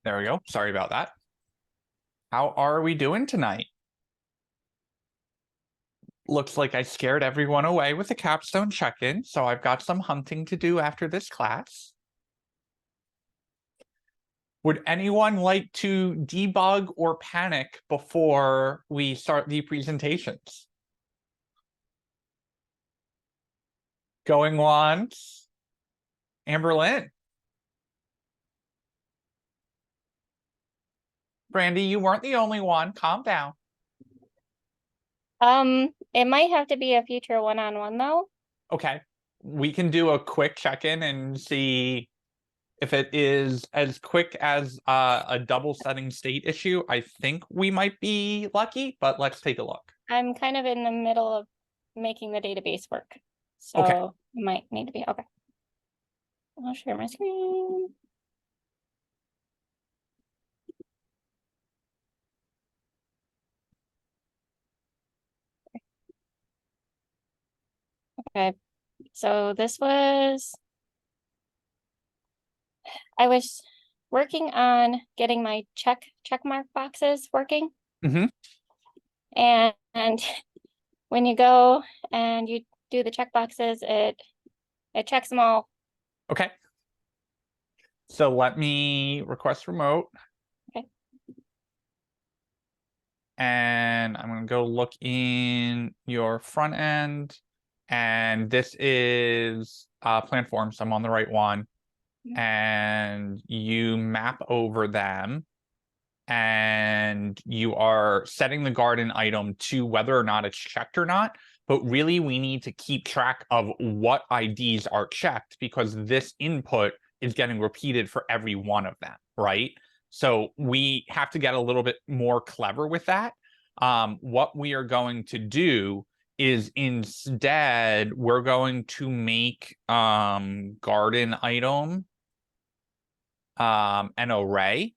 There we go. Sorry about that. How are we doing tonight? Looks like I scared everyone away with the capstone check-in, so I've got some hunting to do after this class. Would anyone like to debug or panic before we start the presentations? Going once. Amberlynn. Brandy, you weren't the only one. Calm down. It might have to be a future one-on-one though. Okay. We can do a quick check-in and see if it is as quick as a double setting state issue. I think we might be lucky, but let's take a look. I'm kind of in the middle of making the database work. So Okay. it might need to be okay. I'll share my screen. Okay. So I was working on getting my check mark boxes working. Mm-hmm. And when you go and you do the check boxes, it checks them all. Okay. So let me request remote. Okay. And I'm going to go look in your front end. And this is plan forms. I'm on the right one. And you map over them. And you are setting the garden item to whether or not it's checked or not. But really, we need to keep track of what IDs are checked because this input is getting repeated for every one of them, right? So we have to get a little bit more clever with that. What we are going to do is instead, we're going to make garden item an array.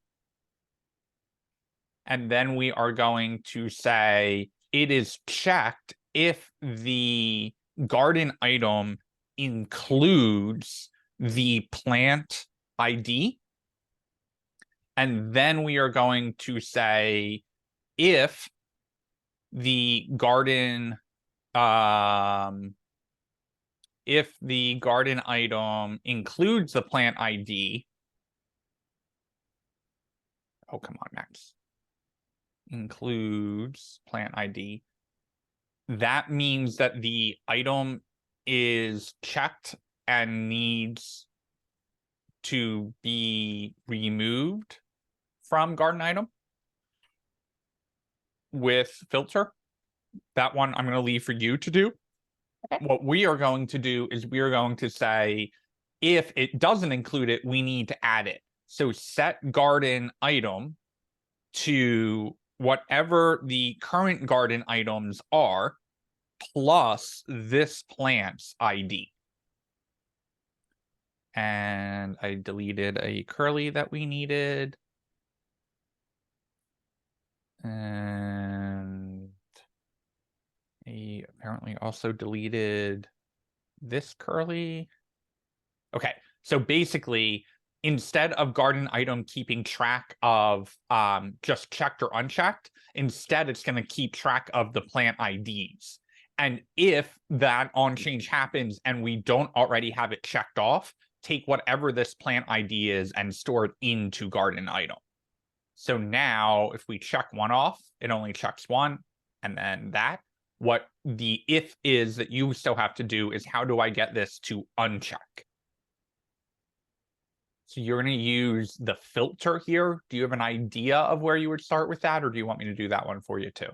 And then we are going to say it is checked if the garden item includes the plant ID. And then we are going to say if the garden item includes the plant ID. Oh, come on, Max. Includes plant ID. That means that the item is checked and needs to be removed from garden item with filter. That one I'm going to leave for you to do. Okay. What we are going to do is we are going to say if it doesn't include it, we need to add it. So set garden item to whatever the current garden items are, plus this plant's ID. And I deleted a curly that we needed. And I apparently also deleted this curly. Okay, so basically, instead of garden item keeping track of just checked or unchecked, instead it's going to keep track of the plant IDs. And if that on change happens and we don't already have it checked off, take whatever this plant ID is and store it into garden item. So now if we check one off, it only checks one, and then that. What the if is that you still have to do is how do I get this to uncheck? So you're going to use the filter here. Do you have an idea of where you would start with that, or do you want me to do that one for you too?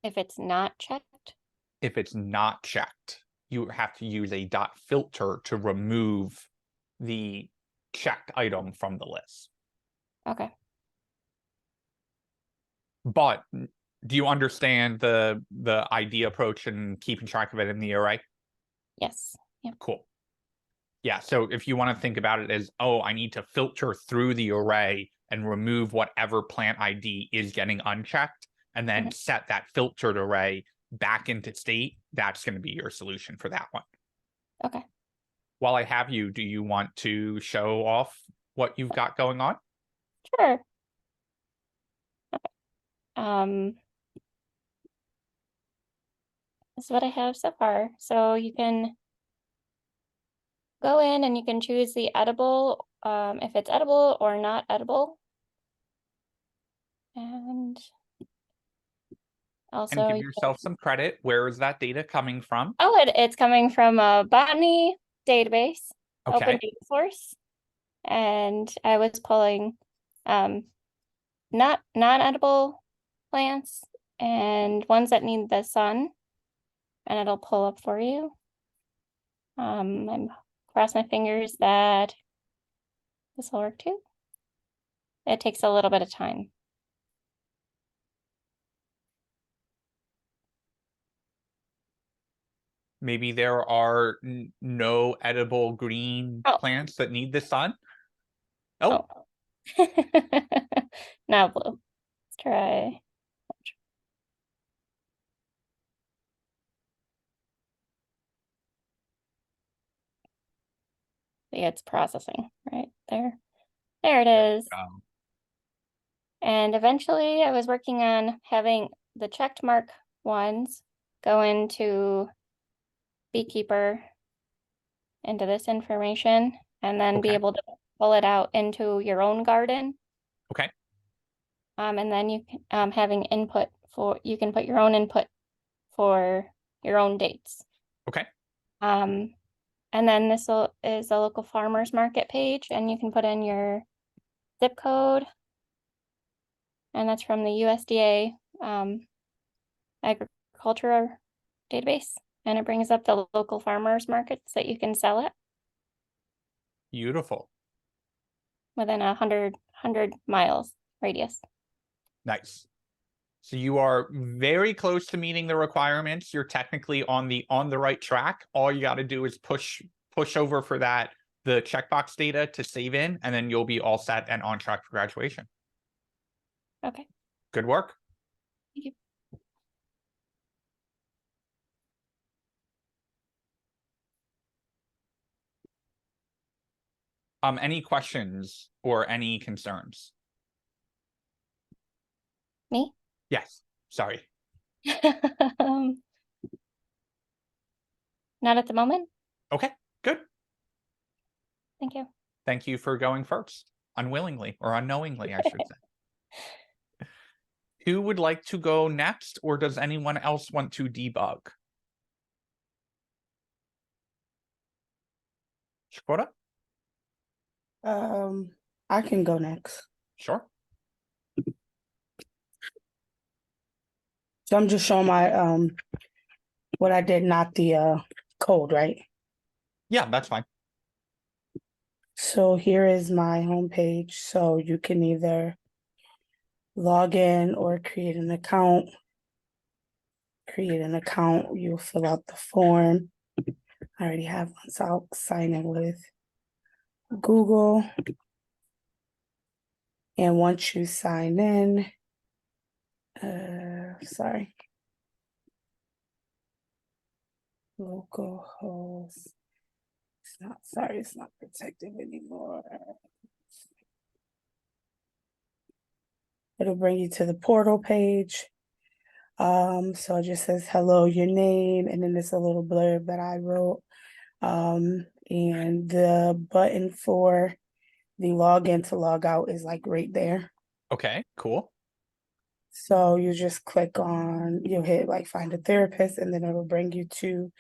If it's not checked. If it's not checked, you have to use a dot filter to remove the checked item from the list. Okay. But do you understand the ID approach and keeping track of it in the array? Yes. Yeah. Cool. Yeah, so if you want to think about it as, oh, I need to filter through the array and remove whatever plant ID is getting unchecked, and then set that filtered array back into state, that's going to be your solution for that one. Okay. While I have you, do you want to show off what you've got going on? Sure. Um, this is what I have so far. So you can go in and you can choose the edible, if it's edible or not edible. And also, And give yourself some credit. Where is that data coming from? oh, it's coming from a botany database, open Okay. data source. And I was pulling not non-edible plants and ones that need the sun, and it'll pull up for you. I'm cross my fingers that this will work too. It takes a little bit of time. Maybe there are no edible green Oh. plants that need the sun. Oh, Now blue. Let's try. See, it's processing right there. There it is. And eventually I was working on having the checked mark ones go into Beekeeper into this information and then be okay. able to pull it out into your own garden. Okay. And then you can having input for you can put your own input for your own dates. Okay. And then this is a local farmers market page, and you can put in your zip code, and that's from the USDA agriculture database, and it brings up the local farmers markets that you can sell it Beautiful. within 100 miles radius. Nice. So you are very close to meeting the requirements. You're technically on the right track. All you got to do is push over for that, the checkbox data to save in, and then you'll be all set and on track for graduation. Okay. Good work. Thank you. Any questions or any concerns? Me? Yes. Sorry. um, Not at the moment. Okay, good. Thank you. Thank you for going first, unwillingly or unknowingly, I should say. Who would like to go next, or does anyone else want to debug? Shkoda? I can go next. Sure. So I'm just showing my what I did, not the code, right? Yeah, that's fine. So here is my homepage. So you can either log in or create an account. Create an account, you'll fill out the form. I already have one, so I'll sign in with Google. And once you sign in, sorry. Localhost. It's not protected anymore. It'll bring you to the portal page. So it just says hello, your name, and then there's a little blurb that I wrote. And the button for the login to log out is like right there. Okay, cool. So you just click on, you'll hit like find a therapist, and then it'll bring you to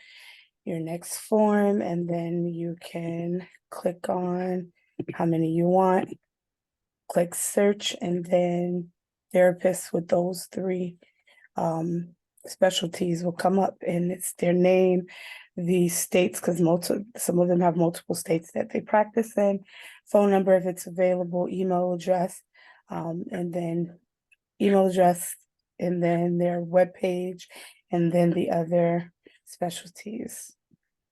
your next form, and then you can click on how many you want, click search, and then therapists with those three specialties will come up, and it's their name, the states, because some of them have multiple states that they practice in, phone number if it's available, email address, and then email address, and then their webpage, and then the other specialties.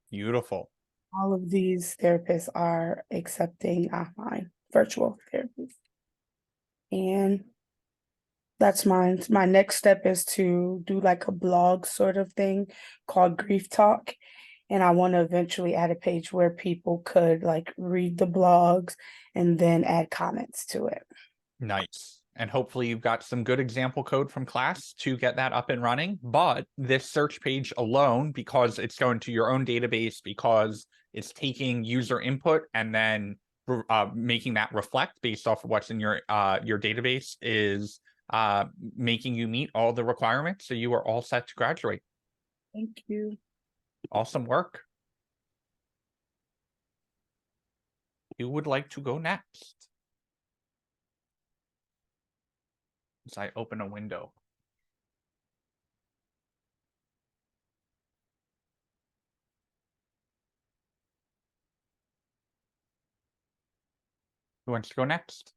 Beautiful. All of these therapists are accepting online virtual therapies. And That's mine. My next step is to do like a blog sort of thing called Grief Talk. And I want to eventually add a page where people could like read the blogs and then add comments to it. Nice. And hopefully you've got some good example code from class to get that up and running. But this search page alone, because it's going to your own database, because it's taking user input and then making that reflect based off of what's in your database, is making you meet all the requirements. So you are all set to graduate. Thank you. Awesome work. Who would like to go next? As I open a window. Who wants to go next?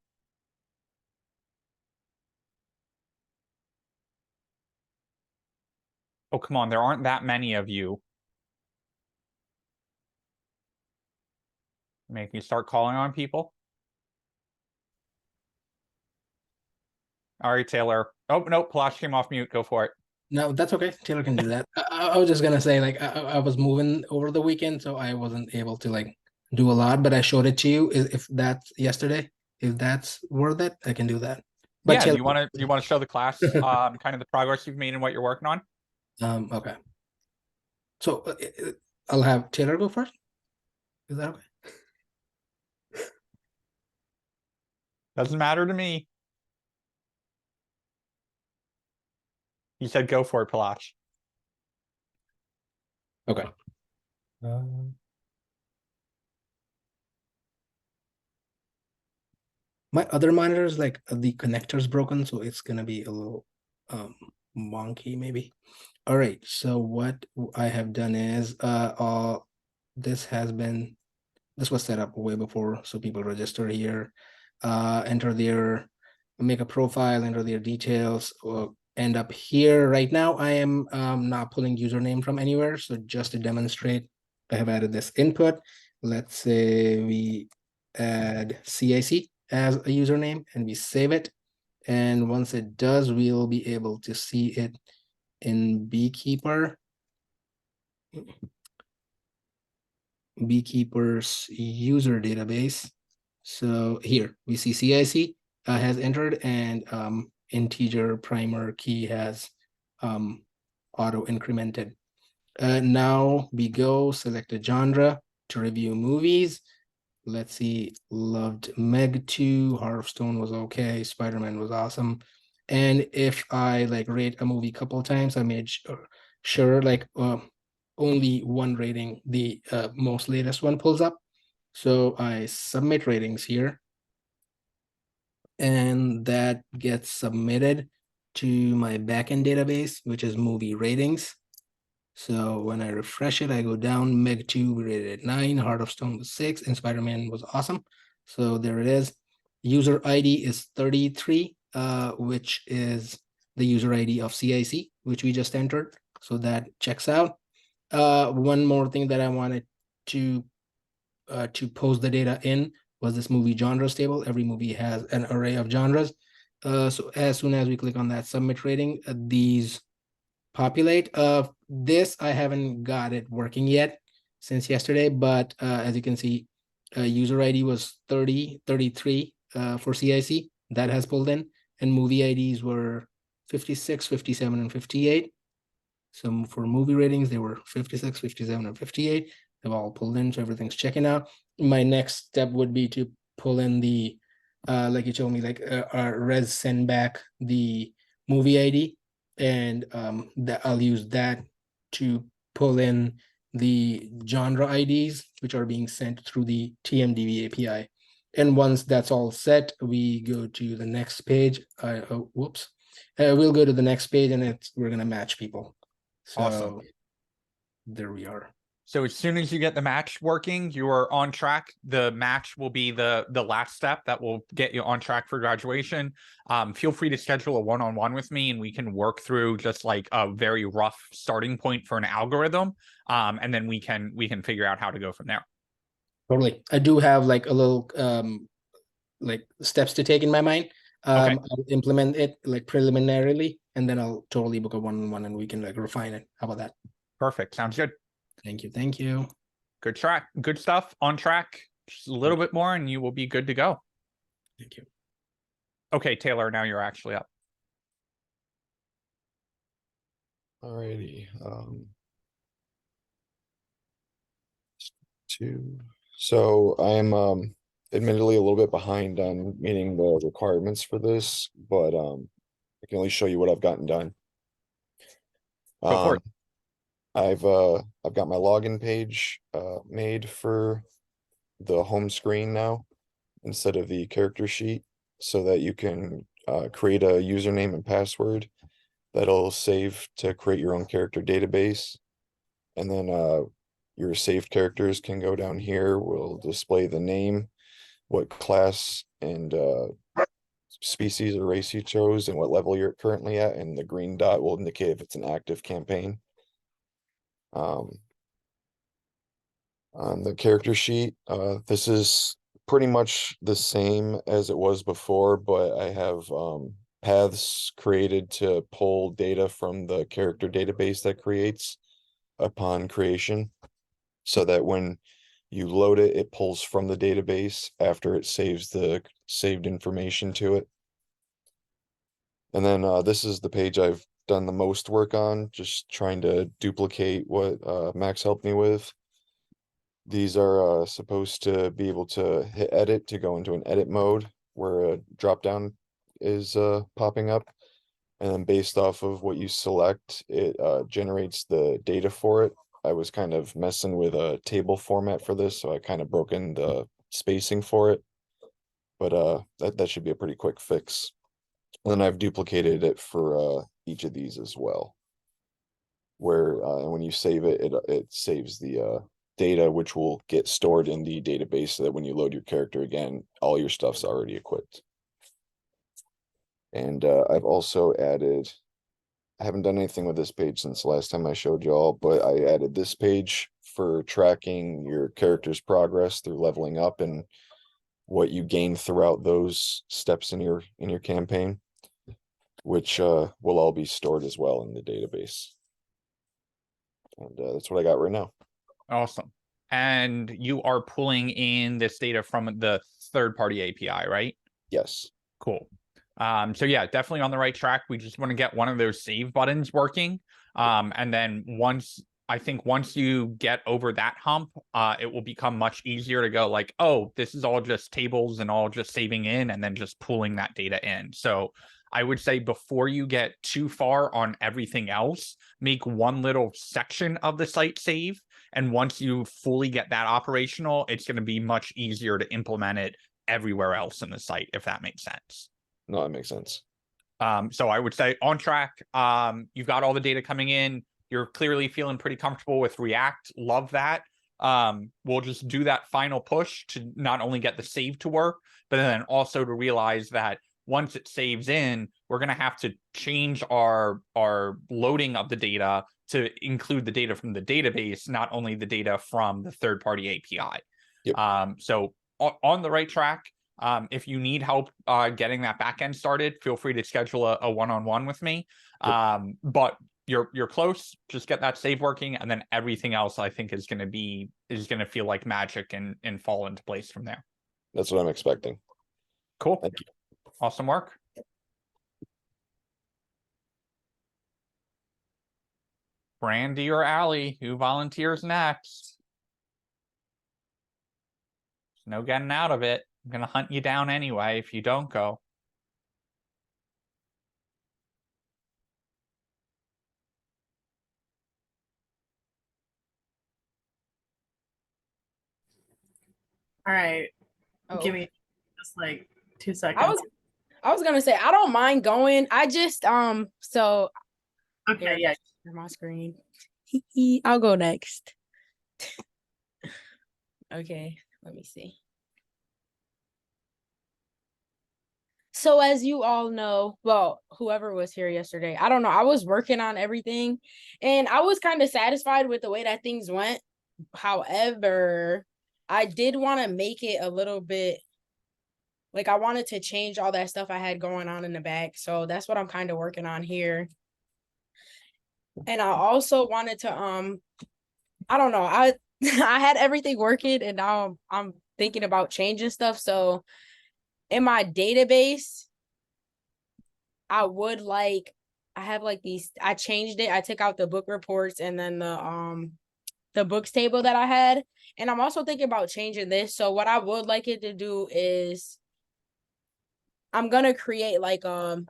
Oh, come on, there aren't that many of you. Make me start calling on people. All right, Taylor. Oh, no, Palash came off mute. Go for it. No, that's okay. Taylor can do that. I was just gonna say, like, I was moving over the weekend, so I wasn't able to like do a lot, but I showed it to you. If that's yesterday, if that's worth it, I can do that. But Yeah, Taylor, you want to show the class kind of the progress you've made and what you're working on? okay. So I'll have Taylor go first. Is that okay? Doesn't matter to me. You said go for it, Palash. Okay. My other monitor is like the connector's broken, so it's gonna be a little wonky maybe. All right, so what I have done is this was set up way before, so people register here, enter their, make a profile, enter their details, end up here. Right now I am not pulling username from anywhere, so just to demonstrate, I have added this input. Let's say we add CIC as a username and we save it, and once it does, we'll be able to see it in Beekeeper's user database. So here we see CIC has entered, and integer primer key has auto incremented. Now we go select a genre to review movies. Let's see, loved Meg 2, Heart of Stone was okay, Spider-Man was awesome. And if I like rate a movie a couple of times, I made sure like only one rating, the most latest one, pulls up. So I submit ratings here, and that gets submitted to my backend database, which is movie ratings. So when I refresh it, I go down, Meg 2, we rated it 9, Heart of Stone was 6, and Spider-Man was awesome. So there it is. User ID is 33, which is the user ID of CIC, which we just entered. So that checks out. One more thing that I wanted to post the data in was this movie genres table. Every movie has an array of genres. So as soon as we click on that submit rating, these populate. This I haven't got it working yet since yesterday, but as you can see, user ID was 33 for CIC. That has pulled in, and movie IDs were 56, 57, and 58. So for movie ratings, they were 56, 57, and 58. They've all pulled in, so everything's checking out. My next step would be to pull in the, like you told me, like res send back the movie ID, and that I'll use that to pull in the genre IDs, which are being sent through the TMDB API. And once that's all set, we go to the next page. We'll go to the next page, and we're gonna match people. So Awesome. There we are. So as soon as you get the match working, you are on track. The match will be the last step that will get you on track for graduation. Feel free to schedule a one-on-one with me, and we can work through just like a very rough starting point for an algorithm. And then we can figure out how to go from there. Totally. I do have like a little like steps to take in my mind. Okay. I'll implement it like preliminarily, and then I'll totally book a one-on-one, and we can like refine it. How about that? Perfect. Sounds good. Thank you. Thank you. Good track. Good stuff. On track. Just a little bit more and you will be good to go. Thank you. Okay, Taylor, now you're actually up. Alrighty. So I'm admittedly a little bit behind on meeting the requirements for this, but I can only show you what I've gotten done. Go for it. I've got my login page made for the home screen now instead of the character sheet, so that you can create a username and password that'll save to create your own character database. And then your saved characters can go down here. We'll display the name, what class and species or race you chose, and what level you're currently at, and the green dot will indicate if it's an active campaign. On the character sheet, this is pretty much the same as it was before, but I have paths created to pull data from the character database that creates upon creation, so that when you load it, it pulls from the database after it saves the saved information to it. And then this is the page I've done the most work on, just trying to duplicate what Max helped me with. These are supposed to be able to hit edit to go into an edit mode where a drop down is popping up. And then based off of what you select, it generates the data for it. I was kind of messing with a table format for this, so I kind of broke in the spacing for it. But that should be a pretty quick fix. And then I've duplicated it for each of these as well, where when you save it, it saves the data, which will get stored in the database, so that when you load your character again, all your stuff's already equipped. And I've also added, I haven't done anything with this page since the last time I showed y'all, but I added this page for tracking your character's progress through leveling up and what you gain throughout those steps in your campaign, which will all be stored as well in the database. And that's what I got right now. Awesome. And you are pulling in this data from the third-party API, right? Yes. Cool. So yeah, definitely on the right track. We just want to get one of those save buttons working. And then once you get over that hump, it will become much easier to go like, oh, this is all just tables and all just saving in and then just pulling that data in. So I would say before you get too far on everything else, make one little section of the site save. And once you fully get that operational, it's going to be much easier to implement it everywhere else in the site, if that makes sense. No, that makes sense. So I would say on track. You've got all the data coming in. You're clearly feeling pretty comfortable with React. Love that. We'll just do that final push to not only get the save to work, but then also to realize that once it saves in, we're going to have to change our loading of the data to include the data from the database, not only the data from the third-party API. Yep. So on the right track. If you need help getting that backend started, feel free to schedule a one-on-one with me. Yep. But you're close. Just get that save working, and then everything else I think is going to feel like magic and fall into place from there. That's what I'm expecting. Cool. Thank you. Awesome work. Brandy or Allie, who volunteers next? There's no getting out of it. I'm gonna hunt you down anyway if you don't go. All right. Oh. Give me just like 2 seconds. I was gonna say I don't mind going. I just so Okay, yeah. share my screen. I'll go next. Okay, let me see. So as you all know, well, whoever was here yesterday, I don't know, I was working on everything and I was kind of satisfied with the way that things went. However, I did want to make it a little bit Like I wanted to change all that stuff I had going on in the back. So that's what I'm kind of working on here. And I also wanted to I don't know. I I had everything working and now I'm thinking about changing stuff. So in my database, I have like these, I changed it. I took out the book reports and then the books table that I had. And I'm also thinking about changing this. So what I would like it to do is I'm gonna create like a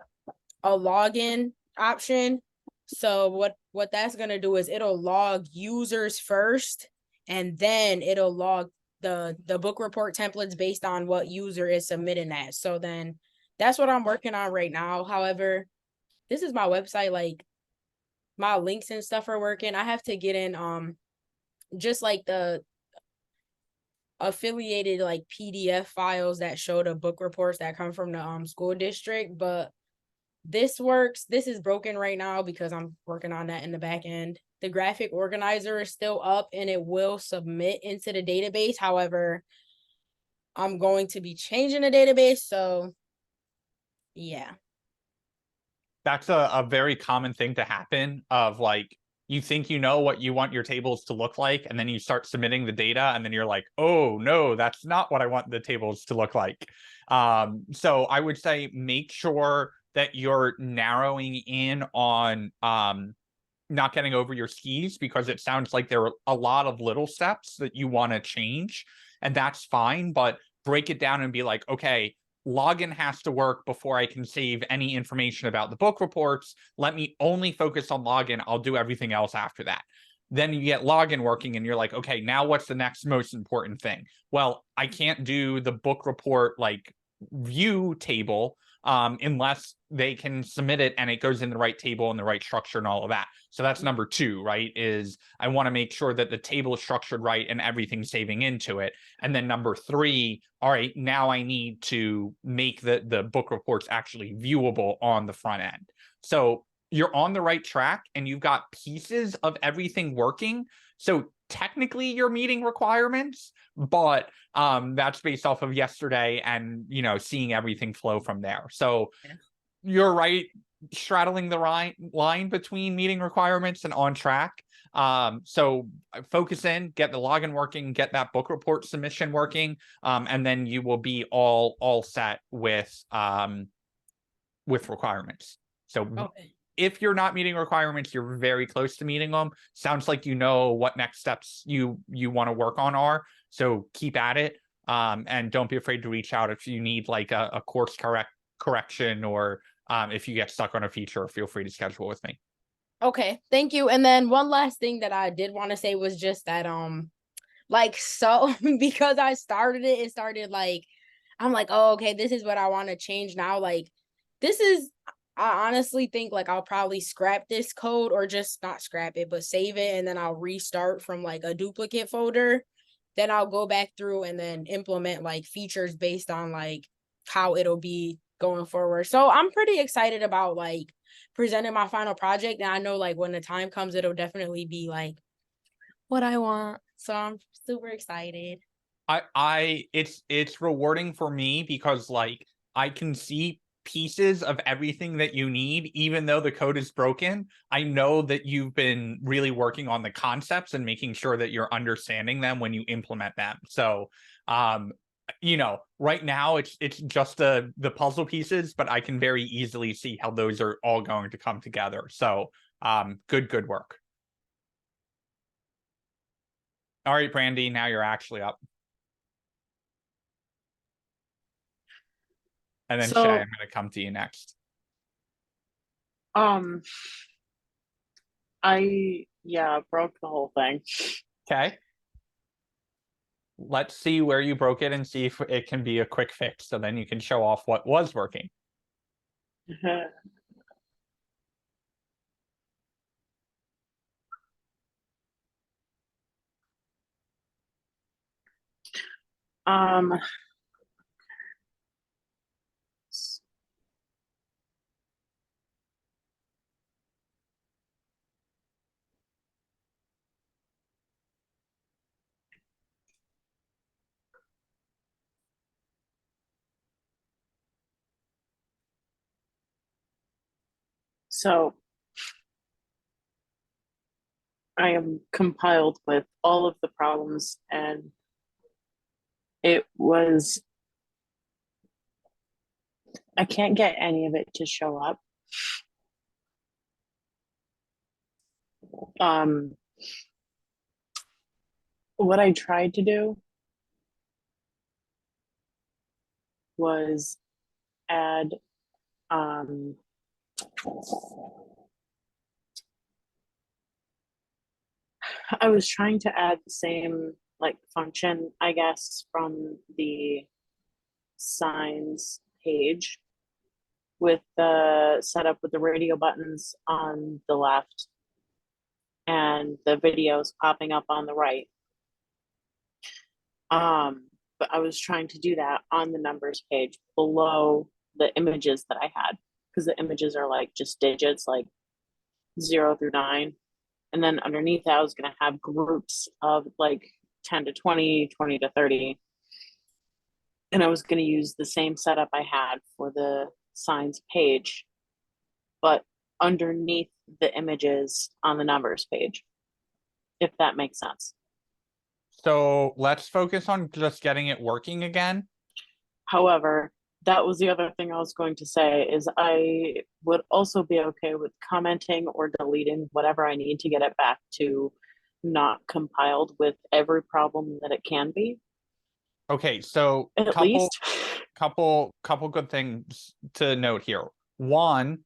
login option. So what that's gonna do is it'll log users first, and then it'll log the book report templates based on what user is submitting that. So then that's what I'm working on right now. However, this is my website, like my links and stuff are working. I have to get in just like the affiliated like PDF files that show the book reports that come from the school district, but this works. This is broken right now because I'm working on that in the back end. The graphic organizer is still up and it will submit into the database. However, I'm going to be changing the database. So yeah. That's a very common thing to happen of like, you think you know what you want your tables to look like, and then you start submitting the data, and then you're like, oh no, that's not what I want the tables to look like. So I would say make sure that you're narrowing in on not getting over your skis, because it sounds like there are a lot of little steps that you want to change, and that's fine, but break it down and be like, okay, login has to work before I can save any information about the book reports. Let me only focus on login. I'll do everything else after that. Then you get login working and you're like, okay, now what's the next most important thing? Well, I can't do the book report like view table unless they can submit it and it goes in the right table and the right structure and all of that. So that's number 2, right? Is I want to make sure that the table is structured right and everything's saving into it. And then number 3, all right, now I need to make the book reports actually viewable on the front end. So you're on the right track and you've got pieces of everything working. So technically you're meeting requirements, but that's based off of yesterday and, you know, seeing everything flow from there. So you're right, straddling the line between meeting requirements and on track. So focus in, get the login working, get that book report submission working, and then you will be all set with requirements. So Okay. if you're not meeting requirements, you're very close to meeting them. Sounds like you know what next steps you want to work on are. So keep at it. And don't be afraid to reach out if you need like a course correction, or if you get stuck on a feature, feel free to schedule with me. Okay, thank you. And then one last thing that I did want to say was just that like so because I started it, it started like I'm like, oh, okay, this is what I want to change now. Like this is I honestly think like I'll probably scrap this code, or just not scrap it, but save it, and then I'll restart from like a duplicate folder. Then I'll go back through and then implement like features based on like how it'll be going forward. So I'm pretty excited about like presenting my final project. And I know like when the time comes, it'll definitely be like what I want. So I'm super excited. It's rewarding for me because like I can see pieces of everything that you need, even though the code is broken. I know that you've been really working on the concepts and making sure that you're understanding them when you implement them. So you know, right now it's just the puzzle pieces, but I can very easily see how those are all going to come together. So good work. All right, Brandy, now you're actually up. And then So- Shay, I'm going to come to you next. I broke the whole thing. Okay. Let's see where you broke it and see if it can be a quick fix, so then you can show off what was working. Um So I am compiled with all of the problems, and it was, I can't get any of it to show up. What I tried to do was add I was trying to add the same like function, I guess, from the signs page with the setup with the radio buttons on the left and the videos popping up on the right. But I was trying to do that on the numbers page below the images that I had, because the images are like just digits, like 0 through 9. And then underneath that, I was going to have groups of like 10 to 20, 20 to 30. And I was going to use the same setup I had for the signs page, but underneath the images on the numbers page, if that makes sense. So let's focus on just getting it working again. However, that was the other thing I was going to say is I would also be okay with commenting or deleting whatever I need to get it back to not compiled with every problem that it can be. Okay, so At least. couple good things to note here. One,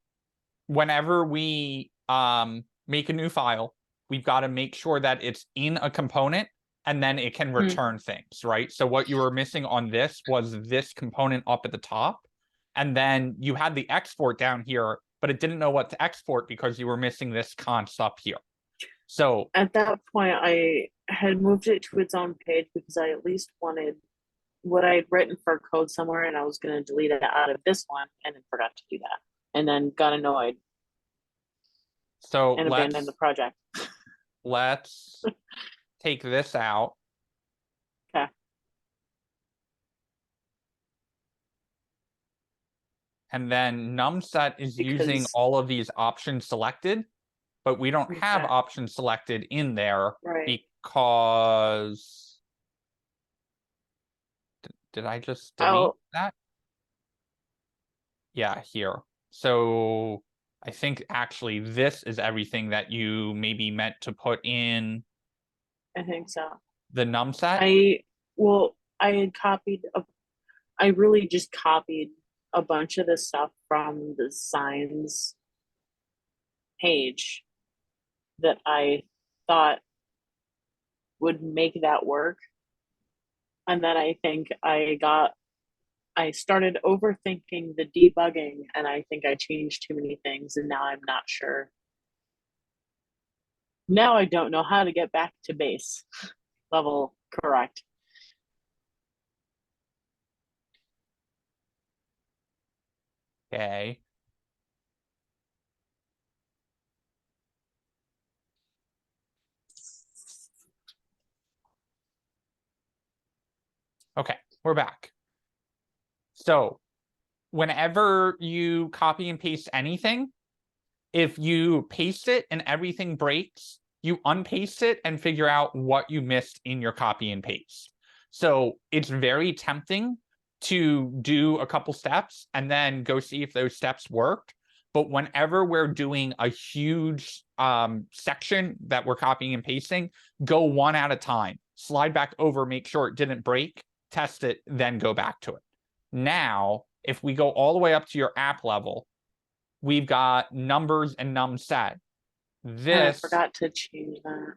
whenever we make a new file, we've got to make sure that it's in a component and then it can return things, right? So what you were missing on this was this component up at the top, and then you had the export down here, but it didn't know what to export because you were missing this const up here. So at that point, I had moved it to its own page because I at least wanted what I had written for code somewhere, and I was going to delete it out of this one, and then forgot to do that, and then got annoyed so and abandoned the project. Let's take this out. Okay. And then numset is using all of these options selected, but we don't have Okay. options selected in there Right. because did I just delete that? Yeah, here. So I think actually this is everything that you maybe meant to put in I think so. the numset. I had copied I really just copied a bunch of the stuff from the signs page that I thought would make that work. And then I think I started overthinking the debugging, and I think I changed too many things, and now I'm not sure. Now I don't know how to get back to base level correct. Okay. Okay, we're back. So whenever you copy and paste anything, if you paste it and everything breaks, you unpaste it and figure out what you missed in your copy and paste. So it's very tempting to do a couple steps and then go see if those steps worked. But whenever we're doing a huge section that we're copying and pasting, go one at a time. Slide back over, make sure it didn't break, test it, then go back to it. Now, if we go all the way up to your app level, we've got numbers and numset. This I forgot to change that.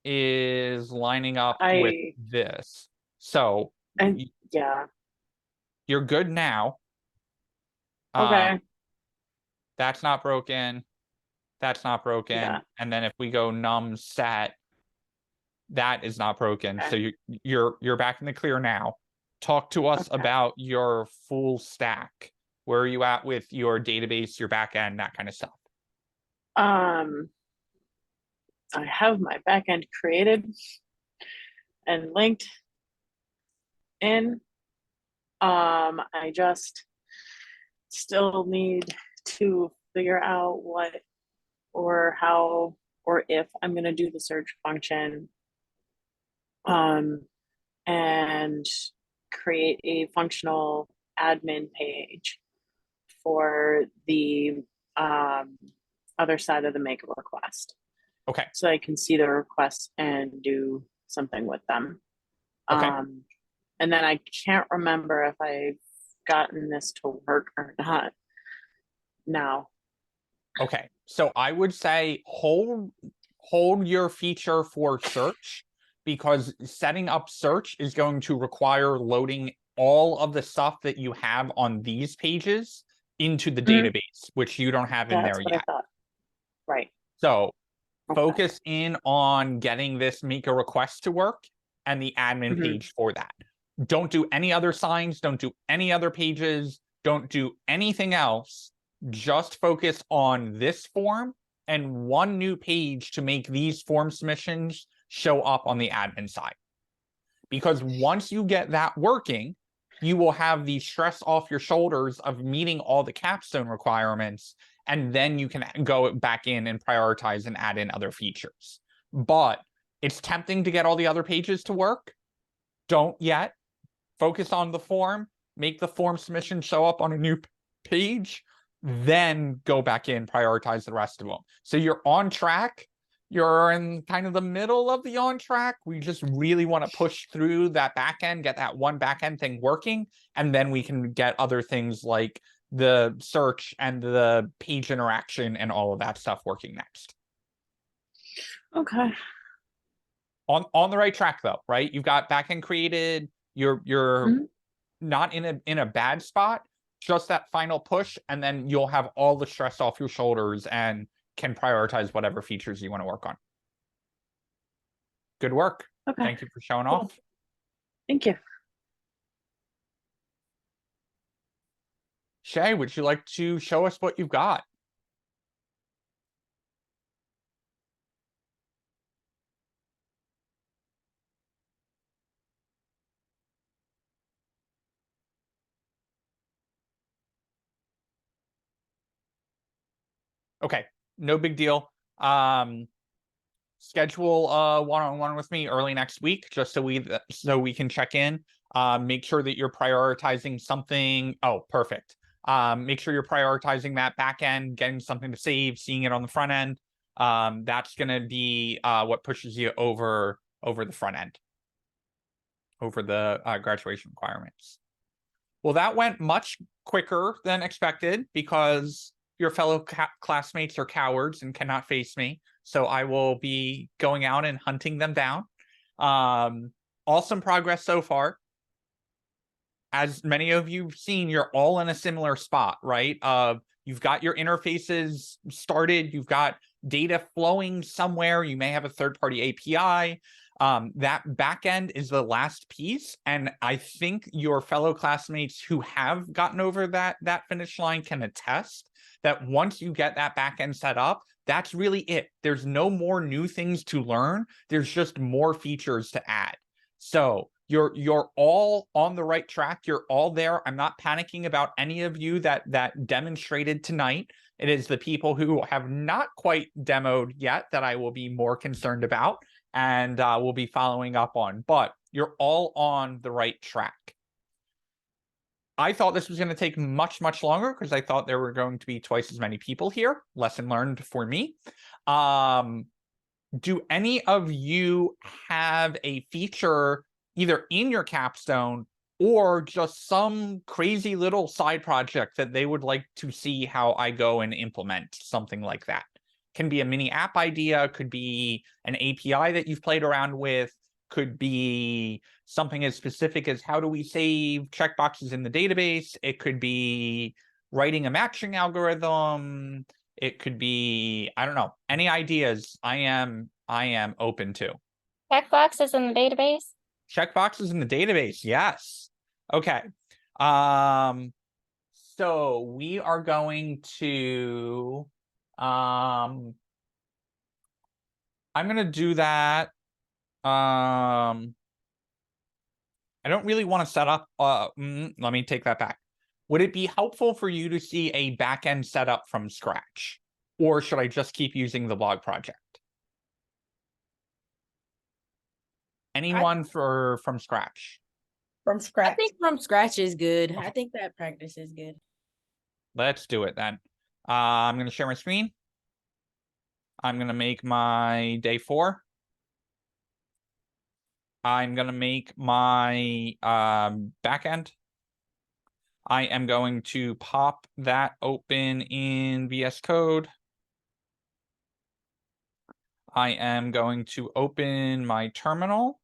is lining up with this. So yeah, you're good now. Okay. That's not broken. That's not broken. Yeah. And then if we go numset, that is not broken. Okay. So you're back in the clear now. Talk to us about your full stack. Where are you at with your database, your backend, that kind of stuff? I have my backend created and linked in. I just still need to figure out what or how or if I'm going to do the search function, and create a functional admin page for the other side of the make a request. Okay. So I can see the requests and do something with them. Okay. And then I can't remember if I've gotten this to work or not now. Okay. So I would say hold your feature for search, because setting up search is going to require loading all of the stuff that you have on these pages into the database, which you don't have in That's there what yet. I thought. Right. So Okay. focus in on getting this make a request to work and the admin page for that. Don't do any other signs, don't do any other pages, don't do anything else. Just focus on this form and one new page to make these form submissions show up on the admin side. Because once you get that working, you will have the stress off your shoulders of meeting all the capstone requirements, and then you can go back in and prioritize and add in other features. But it's tempting to get all the other pages to work. Don't yet. Focus on the form, make the form submission show up on a new page, then go back in, prioritize the rest of them. So you're on track. You're in kind of the middle of the on track. We just really want to push through that back end, get that one back end thing working, and then we can get other things like the search and the page interaction and all of that stuff working next. Okay. On the right track though, right? You've got backend created, you're not in a bad spot, just that final push, and then you'll have all the stress off your shoulders and can prioritize whatever features you want to work on. Good work. Okay. Thank you for showing Cool. off. Thank you. Shay, would you like to show us what you've got? Okay, no big deal. Schedule a one-on-one with me early next week, just so we can check in. Make sure that you're prioritizing something. Oh, perfect. Make sure you're prioritizing that back end, getting something to save, seeing it on the front end. That's gonna be what pushes you over the front end, over the graduation requirements. Well, that went much quicker than expected because your fellow classmates are cowards and cannot face me. So I will be going out and hunting them down. Awesome progress so far. As many of you've seen, you're all in a similar spot, right? You've got your interfaces started. You've got data flowing somewhere. You may have a third-party API. That backend is the last piece, and I think your fellow classmates who have gotten over that finish line can attest that once you get that backend set up, that's really it. There's no more new things to learn. There's just more features to add. So you're all on the right track. You're all there. I'm not panicking about any of you that demonstrated tonight. It is the people who have not quite demoed yet that I will be more concerned about and we'll be following up on, but you're all on the right track. I thought this was going to take much, much longer because I thought there were going to be twice as many people here. Lesson learned for me. Do any of you have a feature either in your capstone or just some crazy little side project that they would like to see how I go and implement something like that? Can be a mini app idea, could be an API that you've played around with, could be something as specific as how do we save checkboxes in the database. It could be writing a matching algorithm. It could be, I don't know, any ideas I am open to. Checkboxes in the database? Checkboxes in the database, yes. Okay. So we are going to I'm gonna do that. I don't really want to set up let me take that back. Would it be helpful for you to see a backend setup from scratch? Or should I just keep using the blog project? Anyone from scratch? From I scratch. think from scratch is good. Okay. I think that practice is good. Let's do it then. I'm going to share my screen. I'm going to make my day 4. I'm going to make my backend. I am going to pop that open in VS Code. I am going to open my terminal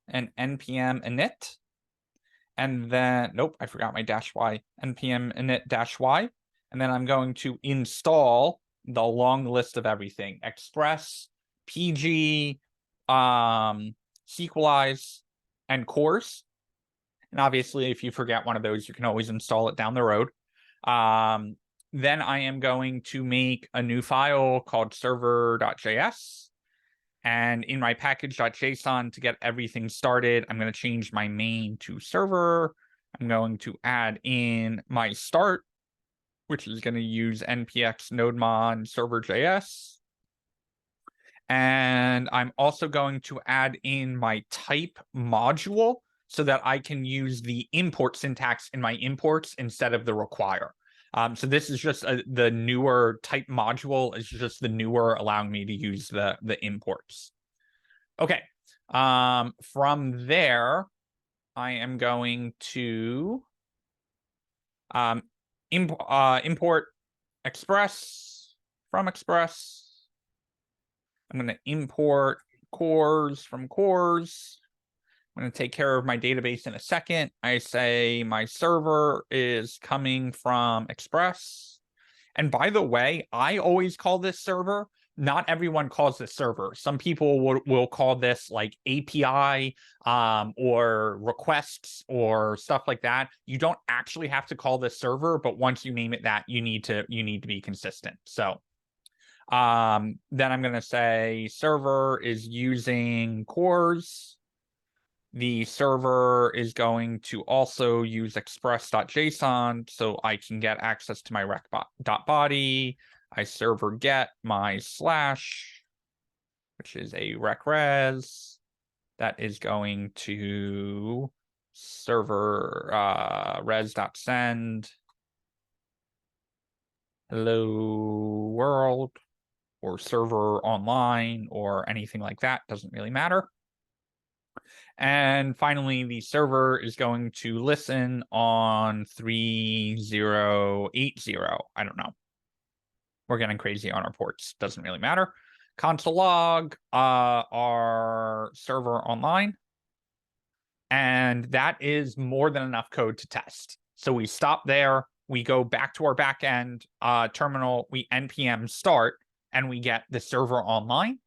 and npm init. And then, nope, I forgot my -y, npm init -y. And then I'm going to install the long list of everything: Express, PG, Sequelize, and Cores. And obviously, if you forget one of those, you can always install it down the road. Then I am going to make a new file called server.js. And in my package.json, to get everything started, I'm going to change my main to server. I'm going to add in my start, which is going to use npx nodemon server.js. And I'm also going to add in my type module so that I can use the import syntax in my imports instead of the require. So this is just the newer type module is just the newer, allowing me to use the imports. Okay. From there, I am going to import Express from Express. I'm going to import cores from cores. I'm going to take care of my database in a second. I say my server is coming from Express. And by the way, I always call this server. Not everyone calls this server. Some people will call this like API or requests or stuff like that. You don't actually have to call this server, but once you name it that, you need to be consistent. So then I'm going to say server is using cores. The server is going to also use express.json so I can get access to my rec.body. I server get my slash, which is a rec.res. That is going to server res.send. Hello world, or server online, or anything like that. Doesn't really matter. And finally, the server is going to listen on 3080. I don't know. We're getting crazy on our ports. Doesn't really matter. Console log our server online. And that is more than enough code to test. So we stop there. We go back to our backend terminal. We npm start, and we get the server online.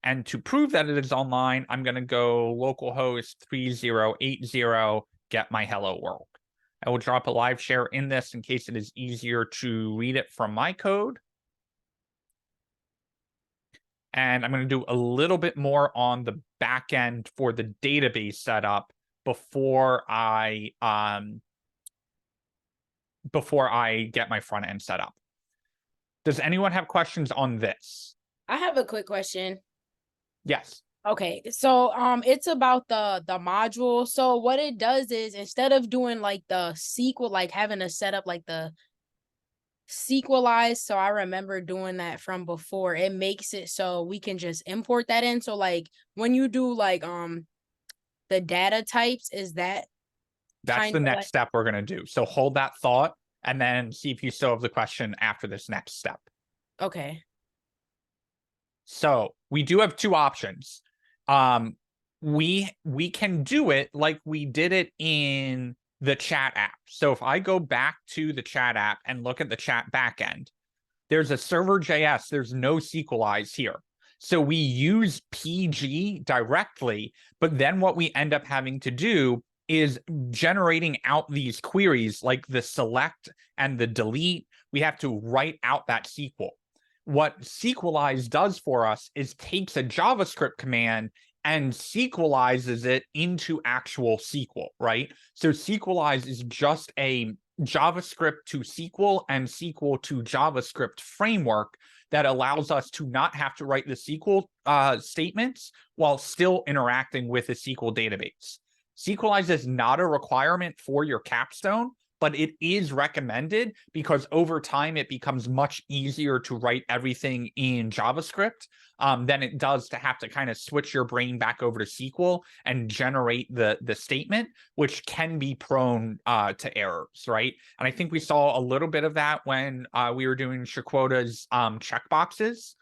And to prove that it is online, I'm going to go localhost 3080, get my hello world. I will drop a live share in this in case it is easier to read it from my code. And I'm going to do a little bit more on the back end for the database setup before I get my front end set up. Does anyone have questions on this? I have a quick question. Yes. Okay, so it's about the module. So what it does is, instead of doing like the SQL, like having to set up like the Sequelize, so I remember doing that from before, it makes it so we can just import that in. So like when you do like the data types, is that that's the next step we're going to do. So hold that thought and then see if you still have the question after this next step. Okay. So we do have two options. We can do it like we did it in the chat app. So if I go back to the chat app and look at the chat backend, there's a server.js. There's no Sequelize here. So we use PG directly, but then what we end up having to do is generating out these queries like the select and the delete. We have to write out that SQL. What Sequelize does for us is takes a JavaScript command and sequelizes it into actual SQL, right? So Sequelize is just a JavaScript to SQL and SQL to JavaScript framework that allows us to not have to write the SQL statements while still interacting with a SQL database. SQLize is not a requirement for your capstone, but it is recommended because over time it becomes much easier to write everything in JavaScript than it does to have to kind of switch your brain back over to SQL and generate the statement, which can be prone to errors, right? And I think we saw a little bit of that when we were doing Shaquota's checkboxes.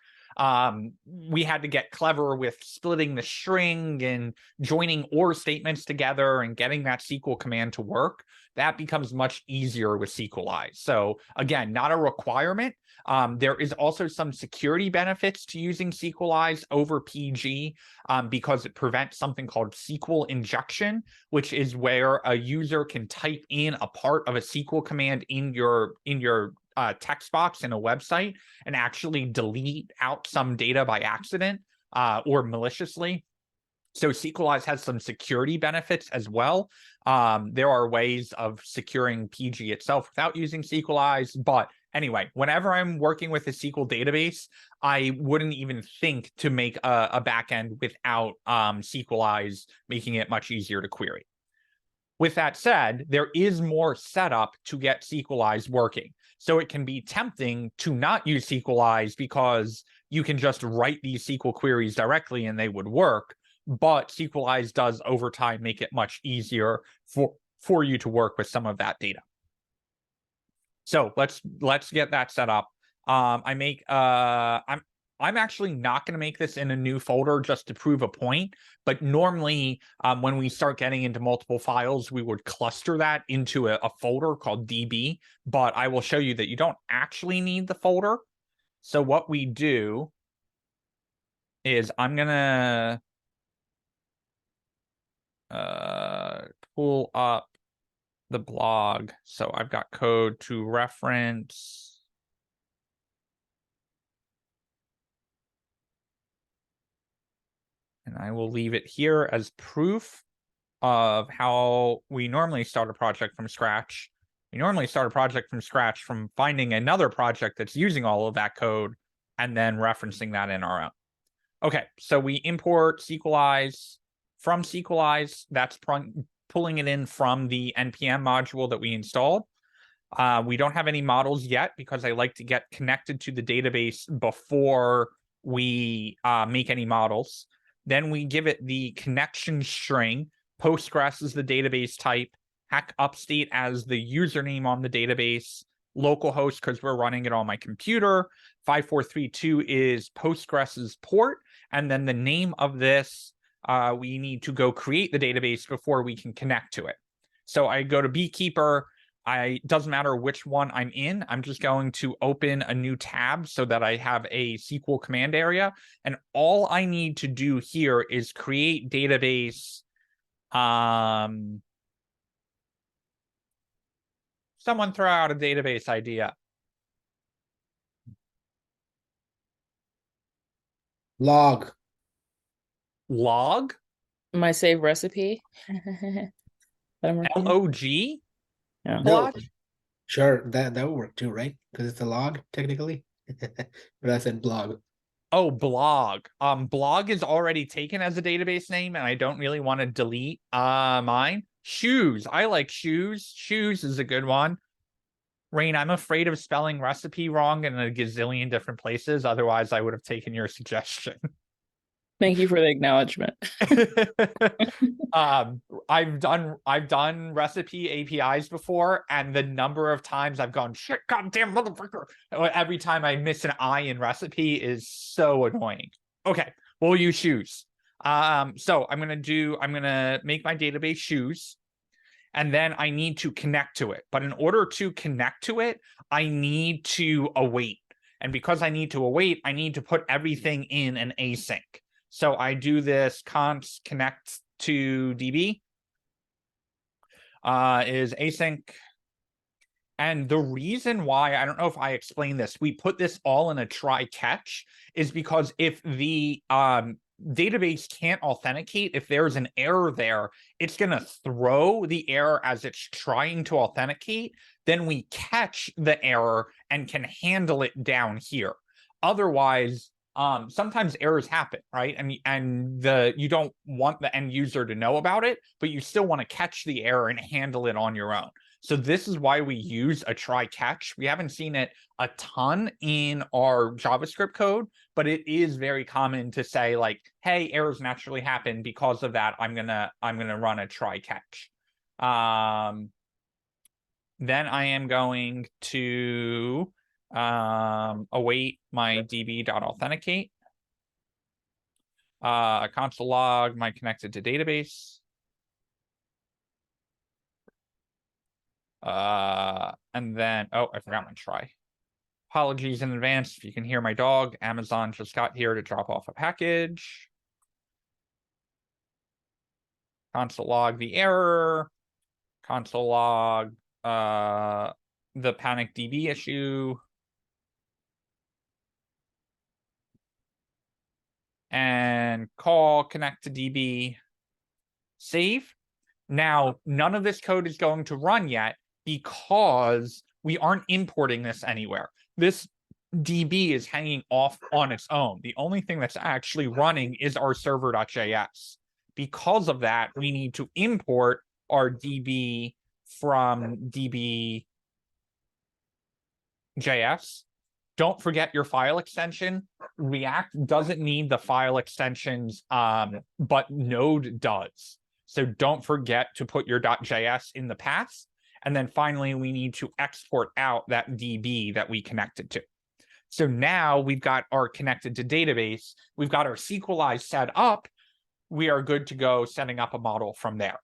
We had to get clever with splitting the string and joining OR statements together and getting that SQL command to work. That becomes much easier with SQLize. So again, not a requirement. There is also some security benefits to using SQLize over PG because it prevents something called SQL injection, which is where a user can type in a part of a SQL command in your text box in a website and actually delete out some data by accident or maliciously. So SQLize has some security benefits as well. There are ways of securing PG itself without using SQLize. But anyway, whenever I'm working with a SQL database, I wouldn't even think to make a backend without SQLize, making it much easier to query. With that said, there is more setup to get SQLize working. So it can be tempting to not use SQLize because you can just write these SQL queries directly and they would work. But SQLize does over time make it much easier for you to work with some of that data. So let's get that set up. I'm actually not going to make this in a new folder just to prove a point, but normally when we start getting into multiple files, we would cluster that into a folder called DB, but I will show you that you don't actually need the folder. So what we do is I'm going to pull up the blog. So I've got code to reference. And I will leave it here as proof of how we normally start a project from scratch. We normally start a project from scratch from finding another project that's using all of that code and then referencing that in our own. Okay, so we import SQLize from SQLize. That's pulling it in from the NPM module that we installed. We don't have any models yet because I like to get connected to the database before we make any models. Then we give it the connection string. Postgres is the database type. Hack upstate as the username on the database. Localhost because we're running it on my computer. 5432 is Postgres's port. And then the name of this, we need to go create the database before we can connect to it. So I go to Beekeeper. Doesn't matter which one I'm in. I'm just going to open a new tab so that I have a SQL command area. And all I need to do here is create database. Someone throw out a database idea. Log. Log? My save recipe. L-O-G? Yeah. No, sure, that would work too, right? Because it's a log technically. But I said blog. Oh, blog. Blog is already taken as a database name, and I don't really want to delete mine. Shoes. I like shoes. Shoes is a good one. Rain, I'm afraid of spelling recipe wrong in a gazillion different places. Otherwise, I would have taken your suggestion. Thank you for the acknowledgement. I've done recipe APIs before, and the number of times I've gone, shit, goddamn motherfucker, every time I miss an I in recipe is so annoying. Okay, we'll use shoes. So I'm gonna make my database shoes, and then I need to connect to it. But in order to connect to it, I need to await. And because I need to await, I need to put everything in an async. So I do this const connect to DB is async. And the reason why, I don't know if I explained this, we put this all in a try catch is because if the database can't authenticate, if there's an error there, it's going to throw the error as it's trying to authenticate then we catch the error and can handle it down here. Otherwise, sometimes errors happen, right? And you don't want the end user to know about it, but you still want to catch the error and handle it on your own. So this is why we use a try catch. We haven't seen it a ton in our JavaScript code, but it is very common to say like, hey, errors naturally happen. Because of that, I'm gonna run a try catch. Then I am going to await my db.authenticate. Console log my connected to database. And then, oh, I forgot my try. Apologies in advance if you can hear my dog. Amazon just got here to drop off a package. Console log the error. Console log the panic DB issue. And call connect to DB. Save. Now, none of this code is going to run yet because we aren't importing this anywhere. This DB is hanging off on its own. The only thing that's actually running is our server.js. Because of that, we need to import our DB from db.js. Don't forget your file extension. React doesn't need the file extensions, but Node does. So don't forget to put your .js in the path. And then finally, we need to export out that DB that we connected to. So now we've got our connected to database. We've got our SQLize set up. We are good to go setting up a model from there.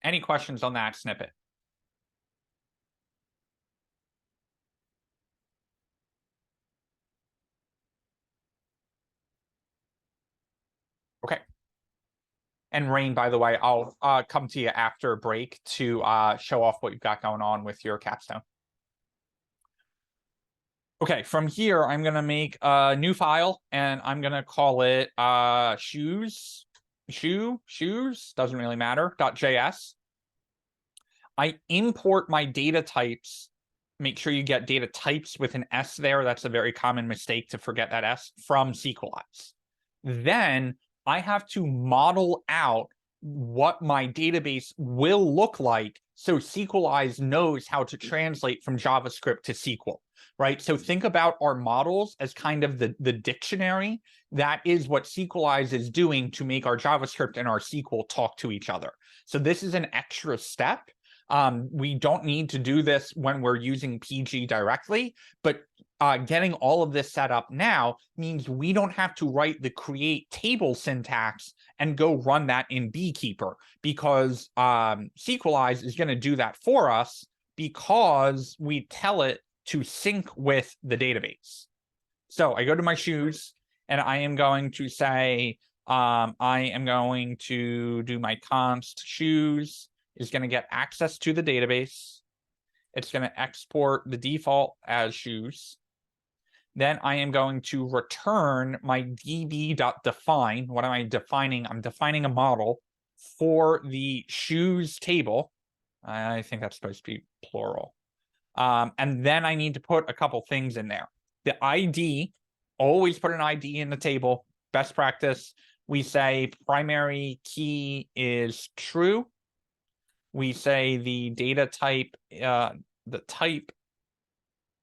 Any questions on that snippet? Okay. And Rain, by the way, I'll come to you after break to show off what you've got going on with your capstone. Okay, from here, I'm going to make a new file, and I'm going to call it shoes, doesn't really matter, .js. I import my data types. Make sure you get data types with an S there. That's a very common mistake to forget that S from SQLize. Then I have to model out what my database will look like so SQLize knows how to translate from JavaScript to SQL, right? So think about our models as kind of the dictionary. That is what SQLize is doing to make our JavaScript and our SQL talk to each other. So this is an extra step. We don't need to do this when we're using PG directly, but getting all of this set up now means we don't have to write the create table syntax and go run that in Beekeeper, because SQLize is going to do that for us because we tell it to sync with the database. So I go to my shoes and I am going to say, I am going to do my const shoes is going to get access to the database. It's going to export the default as shoes. Then I am going to return my db.define. What am I defining? I'm defining a model for the shoes table. I think that's supposed to be plural. And then I need to put a couple things in there. The ID, always put an ID in the table. Best practice. We say primary key is true. We say the data type, the type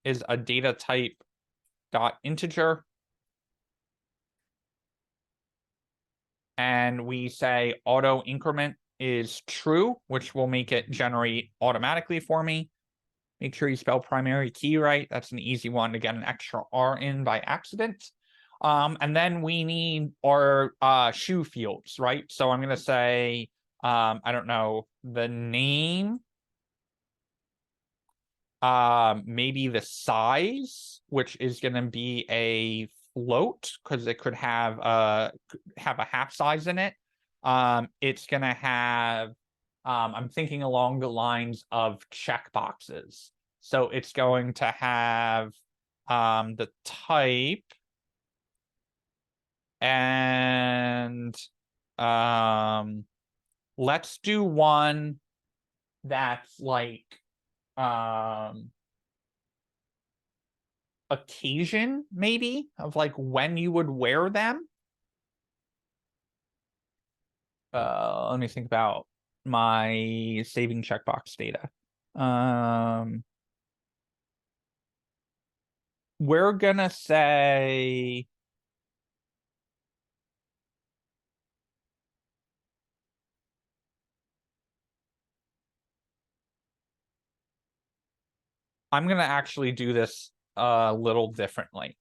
is a data type dot integer. And we say auto increment is true, which will make it generate automatically for me. Make sure you spell primary key right. That's an easy one to get an extra R in by accident. And then we need our shoe fields, right? So I'm going to say, I don't know, the name, maybe the size, which is going to be a float because it could have a half size in it. It's going to have, I'm thinking along the lines of checkboxes. So it's going to have the type and let's do one that's like occasion, maybe, of like when you would wear them. Let me think about my saving checkbox data. We're gonna say I'm gonna actually do this a little differently.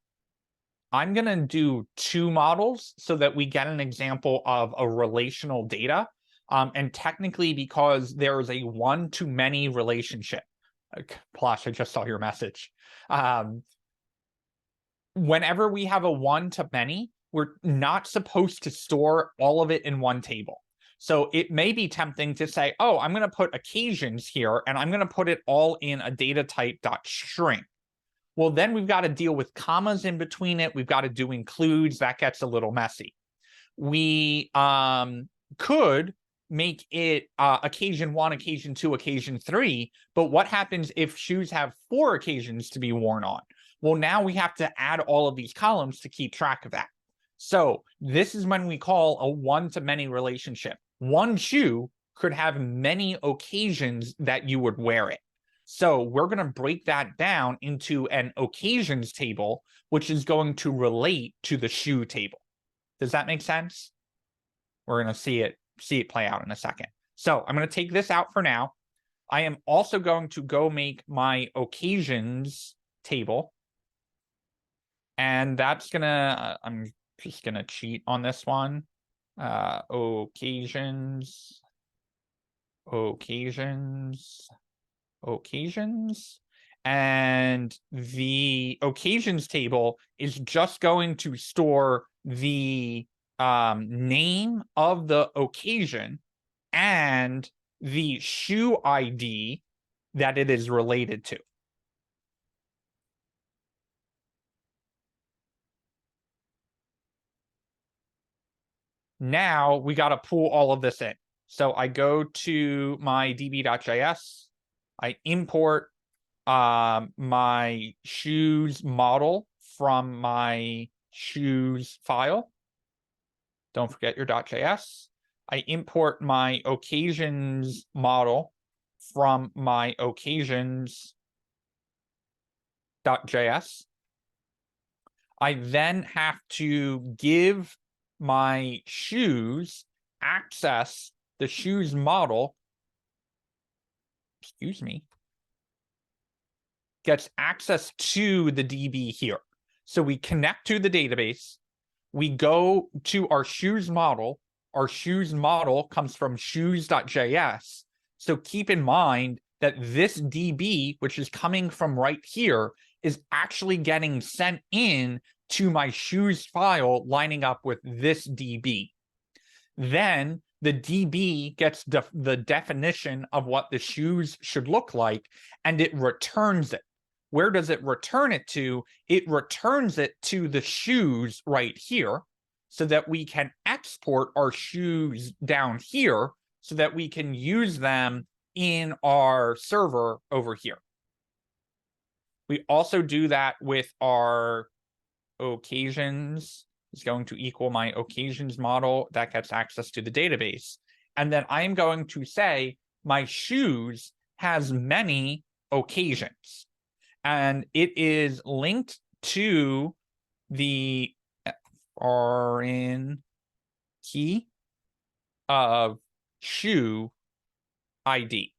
I'm gonna do two models so that we get an example of a relational data. And technically, because there's a one-to-many relationship. Plush, I just saw your message. Whenever we have a one-to-many, we're not supposed to store all of it in one table. So it may be tempting to say, oh, I'm going to put occasions here, and I'm going to put it all in a data type .string. Well, then we've got to deal with commas in between it. We've got to do includes. That gets a little messy. We could make it occasion 1, occasion 2, occasion 3. But what happens if shoes have 4 occasions to be worn on? Well, now we have to add all of these columns to keep track of that. So this is when we call a one-to-many relationship. One shoe could have many occasions that you would wear it. So we're going to break that down into an occasions table, which is going to relate to the shoe table. Does that make sense? We're going to see it play out in a second. So I'm going to take this out for now. I am also going to go make my occasions table. And that's gonna, I'm just gonna cheat on this one. Occasions. And the occasions table is just going to store the name of the occasion and the shoe ID that it is related to. Now we got to pull all of this in. So I go to my db.js, I import my shoes model from my shoes file. Don't forget your .js. I import my occasions model from my occasions.js. I then have to give my shoes access the shoes model, excuse me, gets access to the DB here. So we connect to the database, we go to our shoes model. Our shoes model comes from shoes.js. So keep in mind that this DB, which is coming from right here, is actually getting sent in to my shoes file lining up with this DB. Then the DB gets the definition of what the shoes should look like, and it returns it. Where does it return it to? It returns it to the shoes right here so that we can export our shoes down here so that we can use them in our server over here. We also do that with our occasions. Is going to equal my occasions model that gets access to the database. And then I'm going to say my shoes has many occasions. And it is linked to the foreign key of shoe ID.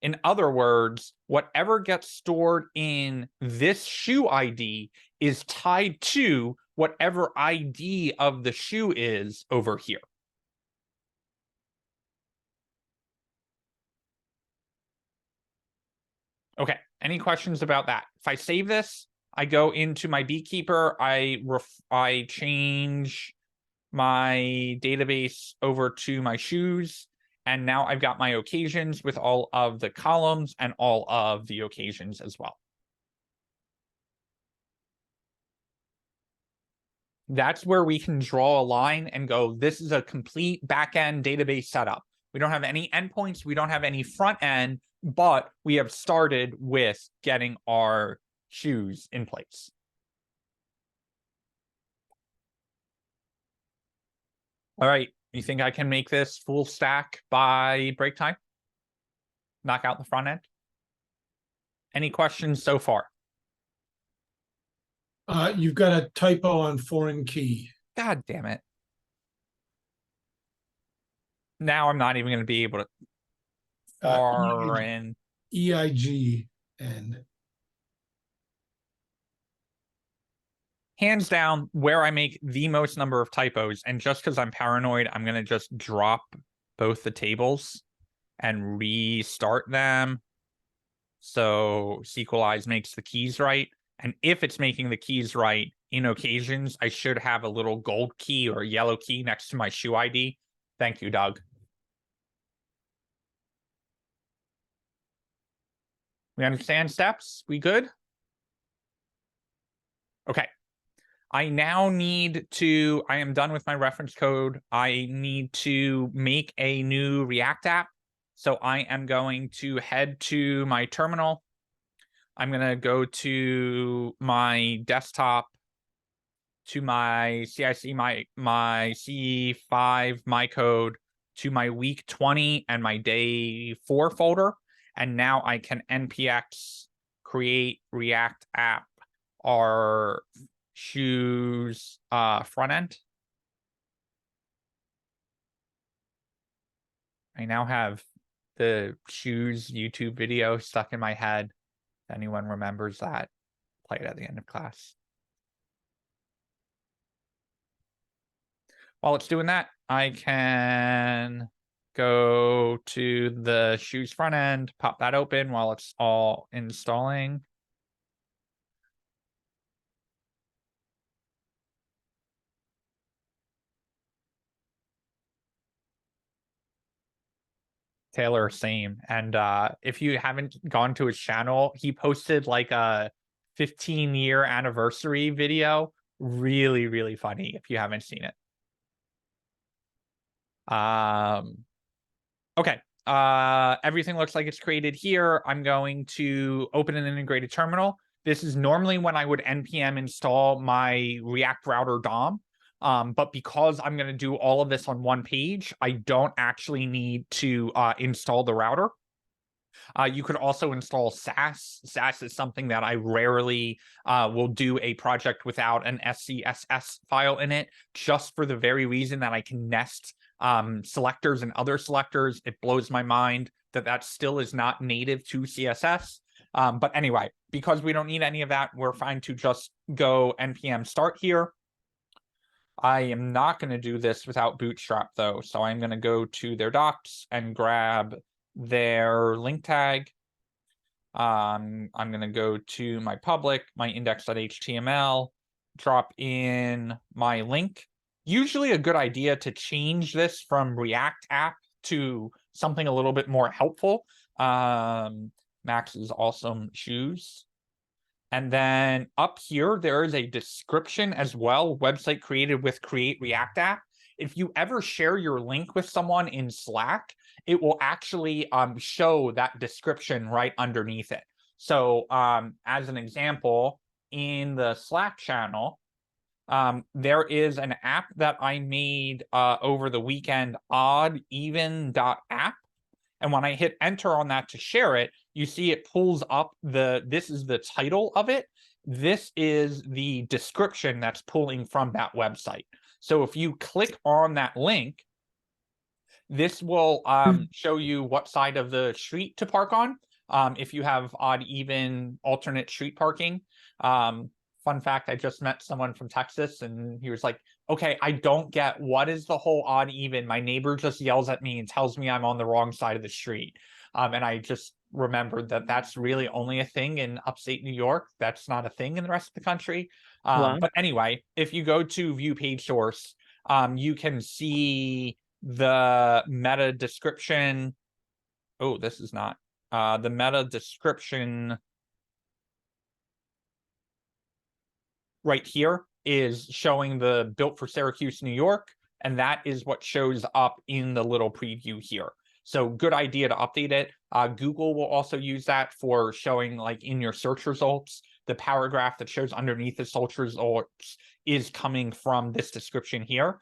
In other words, whatever gets stored in this shoe ID is tied to whatever ID of the shoe is over here. Okay, any questions about that? If I save this, I go into my Beekeeper, I change my database over to my shoes, and now I've got my occasions with all of the columns and all of the occasions as well. That's where we can draw a line and go, this is a complete backend database setup. We don't have any endpoints. We don't have any front end, but we have started with getting our shoes in place. All right. You think I can make this full stack by break time? Knock out the front end? Any questions so far? You've got a typo on foreign key. God damn it. Now I'm not even going to be able to foreign. EIGN. Hands down, where I make the most number of typos, and just because I'm paranoid, I'm going to just drop both the tables and restart them. So Sequelize makes the keys right. And if it's making the keys right, in occasions, I should have a little gold key or yellow key next to my shoe ID. Thank you, Doug. We understand steps? We good? Okay. I now need to, I am done with my reference code. I need to make a new React app. So I am going to head to my terminal. I'm going to go to my desktop, to my CIC, my C5, my code, to my week 20 and my day 4 folder. And now I can npx create React app our shoes front end. I now have the shoes YouTube video stuck in my head. If anyone remembers that, play it at the end of class. While it's doing that, I can go to the shoes front end, pop that open while it's all installing. Taylor, same. And if you haven't gone to his channel, he posted like a 15-year anniversary video. Really, really funny if you haven't seen it. Okay. Everything looks like it's created here. I'm going to open an integrated terminal. This is normally when I would npm install my React router DOM. But because I'm going to do all of this on one page, I don't actually need to install the router. You could also install SAS. SAS is something that I rarely will do a project without an SCSS file in it, just for the very reason that I can nest selectors and other selectors. It blows my mind that that still is not native to CSS. But anyway, because we don't need any of that, we're fine to just go npm start here. I am not going to do this without Bootstrap, though. So I'm going to go to their docs and grab their link tag. I'm going to go to my public, my index.html, drop in my link. Usually a good idea to change this from React app to something a little bit more helpful. Max's awesome shoes. And then up here, there is a description as well, website created with Create React App. If you ever share your link with someone in Slack, it will actually show that description right underneath it. So as an example, in the Slack channel, there is an app that I made over the weekend, oddeven.app. And when I hit enter on that to share it, you see it pulls up this is the title of it. This is the description that's pulling from that website. So if you click on that link, this will show you what side of the street to park on. If you have odd, even, alternate street parking. Fun fact, I just met someone from Texas and he was like, okay, I don't get what is the whole odd even. My neighbor just yells at me and tells me I'm on the wrong side of the street. And I just remembered that that's really only a thing in upstate New York. That's not a thing in the rest of the country. Wow. But anyway, if you go to view page source, you can see the meta description. Oh, this is not the meta description. Right here is showing the built for Syracuse, New York, and that is what shows up in the little preview here. So good idea to update it. Google will also use that for showing, like, in your search results, the paragraph that shows underneath the search results is coming from this description here.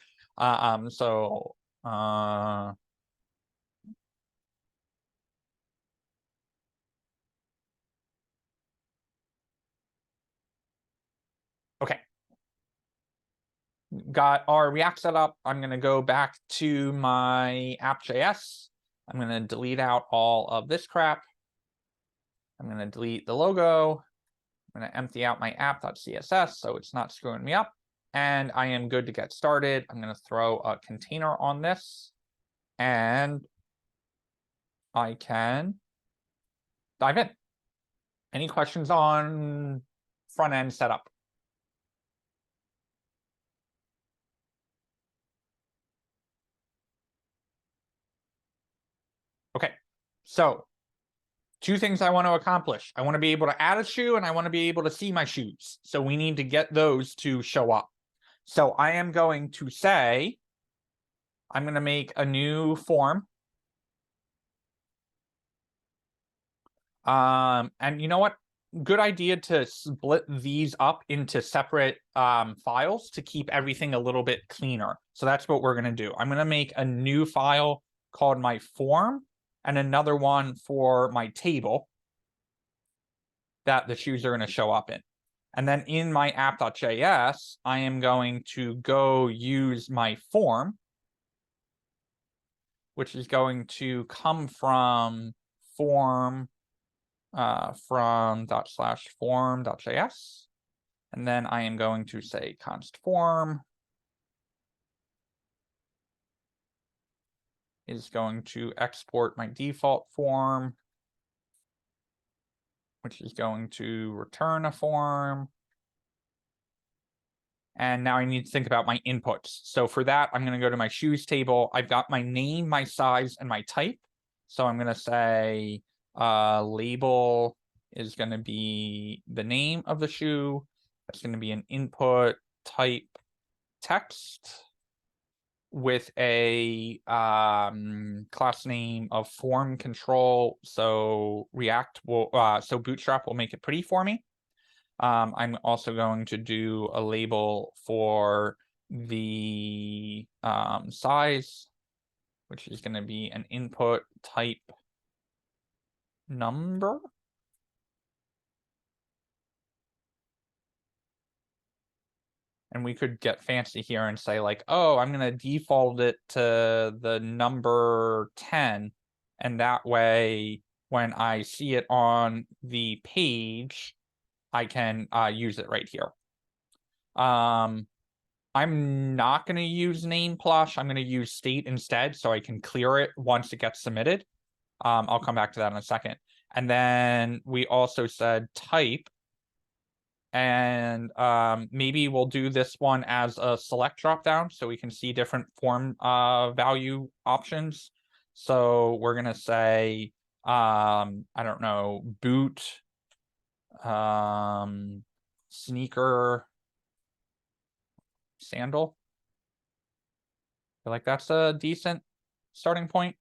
Okay. Got our React set up. I'm going to go back to my app.js. I'm going to delete out all of this crap. I'm going to delete the logo. I'm going to empty out my app.css so it's not screwing me up. And I am good to get started. I'm going to throw a container on this. And I can dive in. Any questions on front end setup? Okay, so two things I want to accomplish. I want to be able to add a shoe and I want to be able to see my shoes. So we need to get those to show up. So I am going to say, I'm going to make a new form. And you know what? Good idea to split these up into separate files to keep everything a little bit cleaner. So that's what we're going to do. I'm going to make a new file called my form and another one for my table that the shoes are going to show up in. And then in my app.js, I am going to go use my form, which is going to come from form from /form.js. And then I am going to say const form is going to export my default form, which is going to return a form. And now I need to think about my inputs. So for that, I'm going to go to my shoes table. I've got my name, my size, and my type. So I'm going to say label is going to be the name of the shoe. That's going to be an input type text with a class name of form control. So React will, so Bootstrap will make it pretty for me. I'm also going to do a label for the size, which is going to be an input type number. And we could get fancy here and say, like, oh, I'm going to default it to the number 10. And that way, when I see it on the page, I can use it right here. I'm not going to use name plush. I'm going to use state instead so I can clear it once it gets submitted. I'll come back to that in a second. And then we also said type. And maybe we'll do this one as a select dropdown so we can see different form value options. So we're going to say, I don't know, boot, sneaker, sandal. I feel like that's a decent starting point.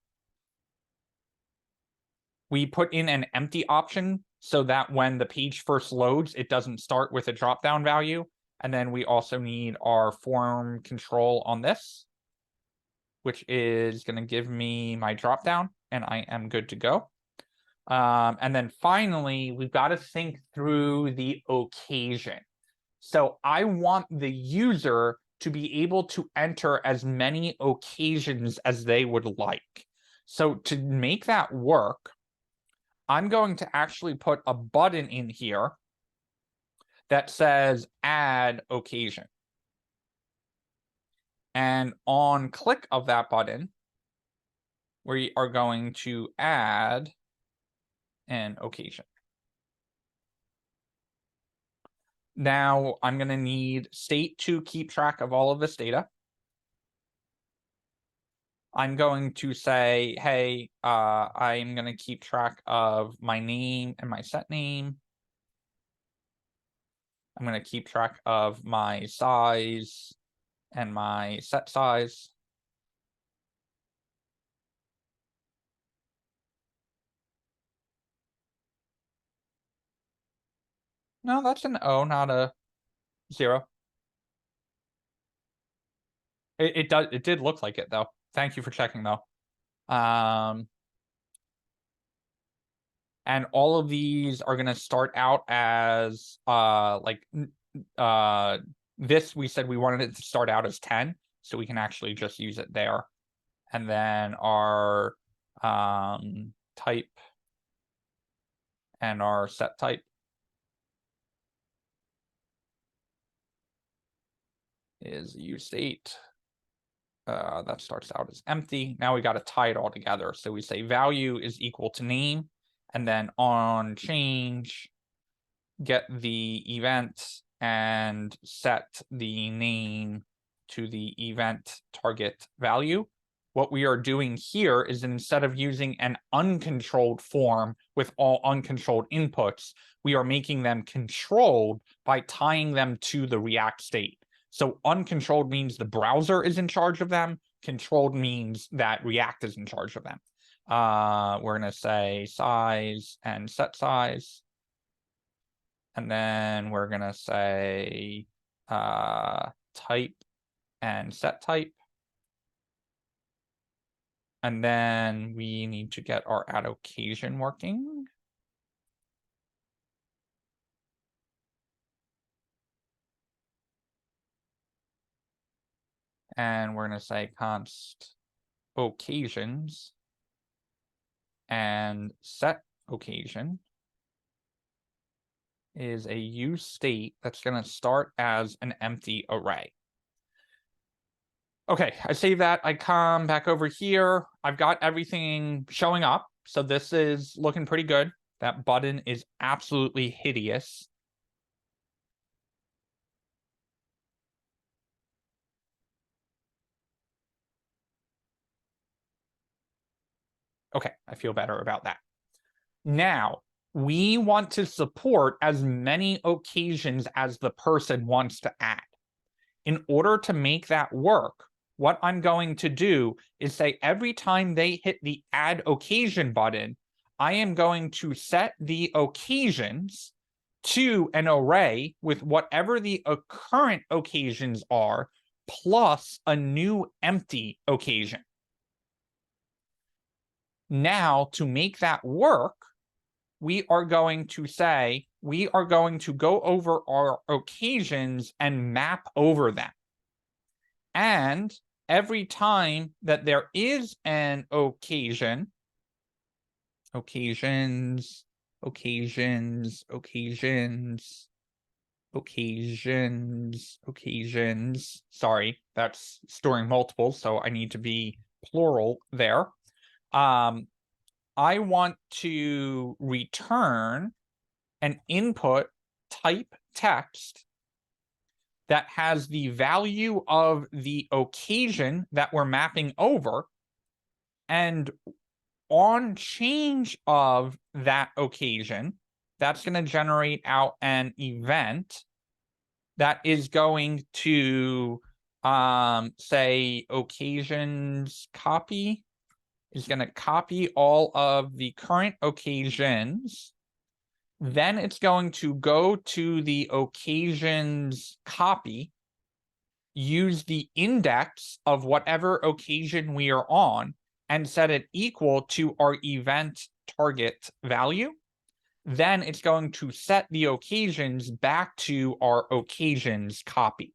We put in an empty option so that when the page first loads, it doesn't start with a drop-down value. And then we also need our form control on this, which is going to give me my drop-down, and I am good to go. And then finally, we've got to think through the occasion. So I want the user to be able to enter as many occasions as they would like. So to make that work, I'm going to actually put a button in here that says add occasion. And on click of that button, we are going to add an occasion. Now I'm going to need state to keep track of all of this data. I'm going to say, hey, I'm going to keep track of my name and my set name. I'm going to keep track of my size and my set size. No, that's an O, not a 0. It did look like it though. Thank you for checking though. And all of these are gonna start out as this we said we wanted it to start out as 10, so we can actually just use it there. And then our type and our set type is use state. That starts out as empty. Now we got to tie it all together. So we say value is equal to name, and then on change, get the event and set the name to the event target value. What we are doing here is instead of using an uncontrolled form with all uncontrolled inputs, we are making them controlled by tying them to the React state. So uncontrolled means the browser is in charge of them. Controlled means that React is in charge of them. We're going to say size and set size. And then we're going to say type and set type. And then we need to get our add occasion working. And we're going to say const occasions and set occasion is a use state that's going to start as an empty array. Okay, I save that. I come back over here. I've got everything showing up. So this is looking pretty good. That button is absolutely hideous. Okay, I feel better about that. Now, we want to support as many occasions as the person wants to add. In order to make that work, what I'm going to do is say every time they hit the add occasion button, I am going to set the occasions to an array with whatever the current occasions are, plus a new empty occasion. Now, to make that work, we are going to say, we are going to go over our occasions and map over them. And every time that there is an occasion, occasions, sorry, that's storing multiples, so I need to be plural there. I want to return an input type text that has the value of the occasion that we're mapping over, and on change of that occasion, that's going to generate out an event that is going to say occasions copy is going to copy all of the current occasions. Then it's going to go to the occasions copy, use the index of whatever occasion we are on, and set it equal to our event target value. Then it's going to set the occasions back to our occasions copy.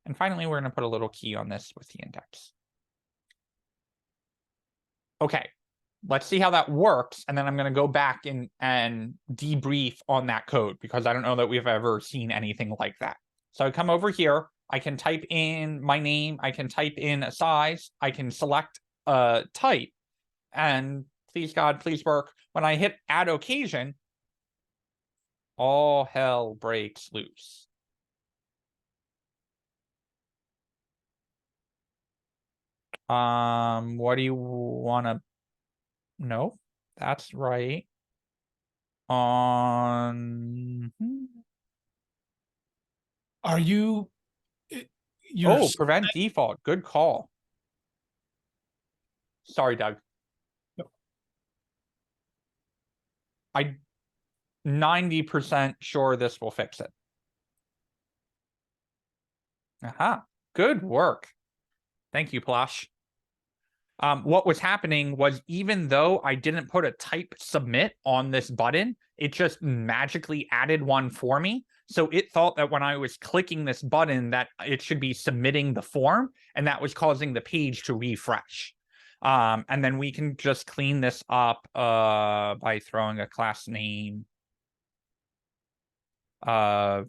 And finally, we're going to put a little key on this with the index. Okay, let's see how that works. And then I'm going to go back and debrief on that code, because I don't know that we've ever seen anything like that. So I come over here, I can type in my name, I can type in a size, I can select a type, and please God, please work. When I hit add occasion, all hell breaks loose. What do you want to know? That's right. On Are you? You're oh, prevent default. Good call. Sorry, Doug. Yep. 90% sure this will fix it. Aha, good work. Thank you, Plash. What was happening was, even though I didn't put a type submit on this button, it just magically added one for me. So it thought that when I was clicking this button that it should be submitting the form, and that was causing the page to refresh. And then we can just clean this up by throwing a class name of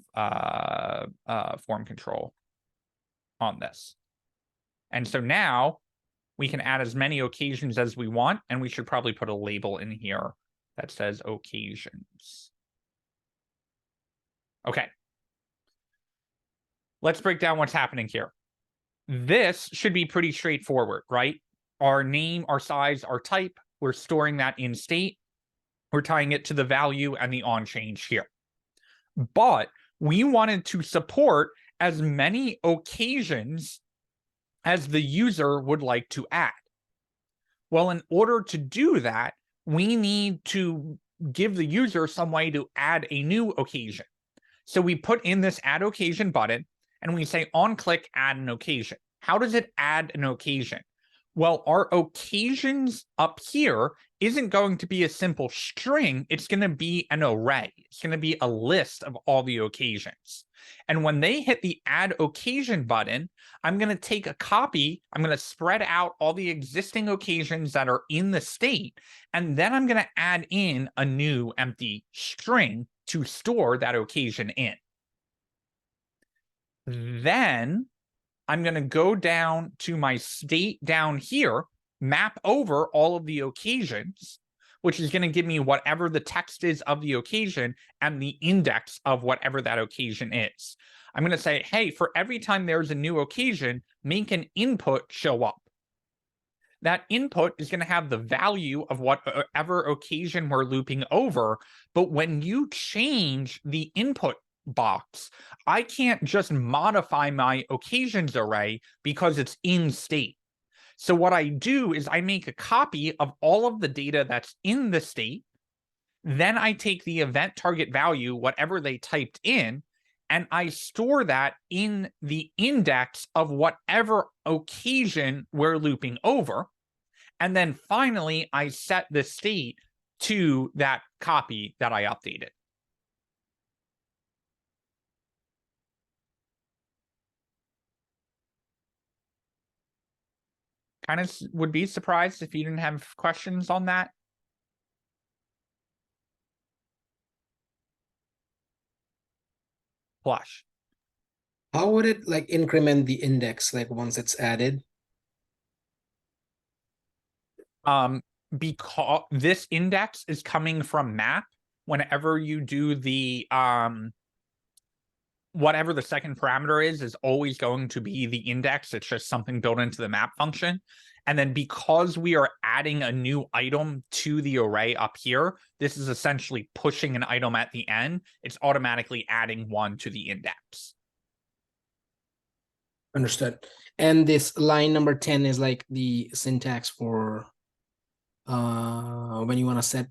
form control on this. And so now we can add as many occasions as we want, and we should probably put a label in here that says occasions. Okay. Let's break down what's happening here. This should be pretty straightforward, right? Our name, our size, our type, we're storing that in state. We're tying it to the value and the on change here. But we wanted to support as many occasions as the user would like to add. Well, in order to do that, we need to give the user some way to add a new occasion. So we put in this add occasion button, and we say on click, add an occasion. How does it add an occasion? Well, our occasions up here isn't going to be a simple string. It's going to be an array. It's going to be a list of all the occasions. And when they hit the add occasion button, I'm going to take a copy. I'm going to spread out all the existing occasions that are in the state. And then I'm going to add in a new empty string to store that occasion in. Then I'm going to go down to my state down here, map over all of the occasions, which is going to give me whatever the text is of the occasion and the index of whatever that occasion is. I'm going to say, hey, for every time there's a new occasion, make an input show up. That input is going to have the value of whatever occasion we're looping over. But when you change the input box, I can't just modify my occasions array because it's in state. So what I do is I make a copy of all of the data that's in the state. Then I take the event target value, whatever they typed in, and I store that in the index of whatever occasion we're looping over. And then finally, I set the state to that copy that I updated. Kind of would be surprised if you didn't have questions on that. Plush. How would it like increment the index like once it's added? Because this index is coming from map. Whenever you do the whatever the second parameter is always going to be the index. It's just something built into the map function. And then because we are adding a new item to the array up here, this is essentially pushing an item at the end. It's automatically adding one to the index. Understood. And this line number 10 is like the syntax for when you want to set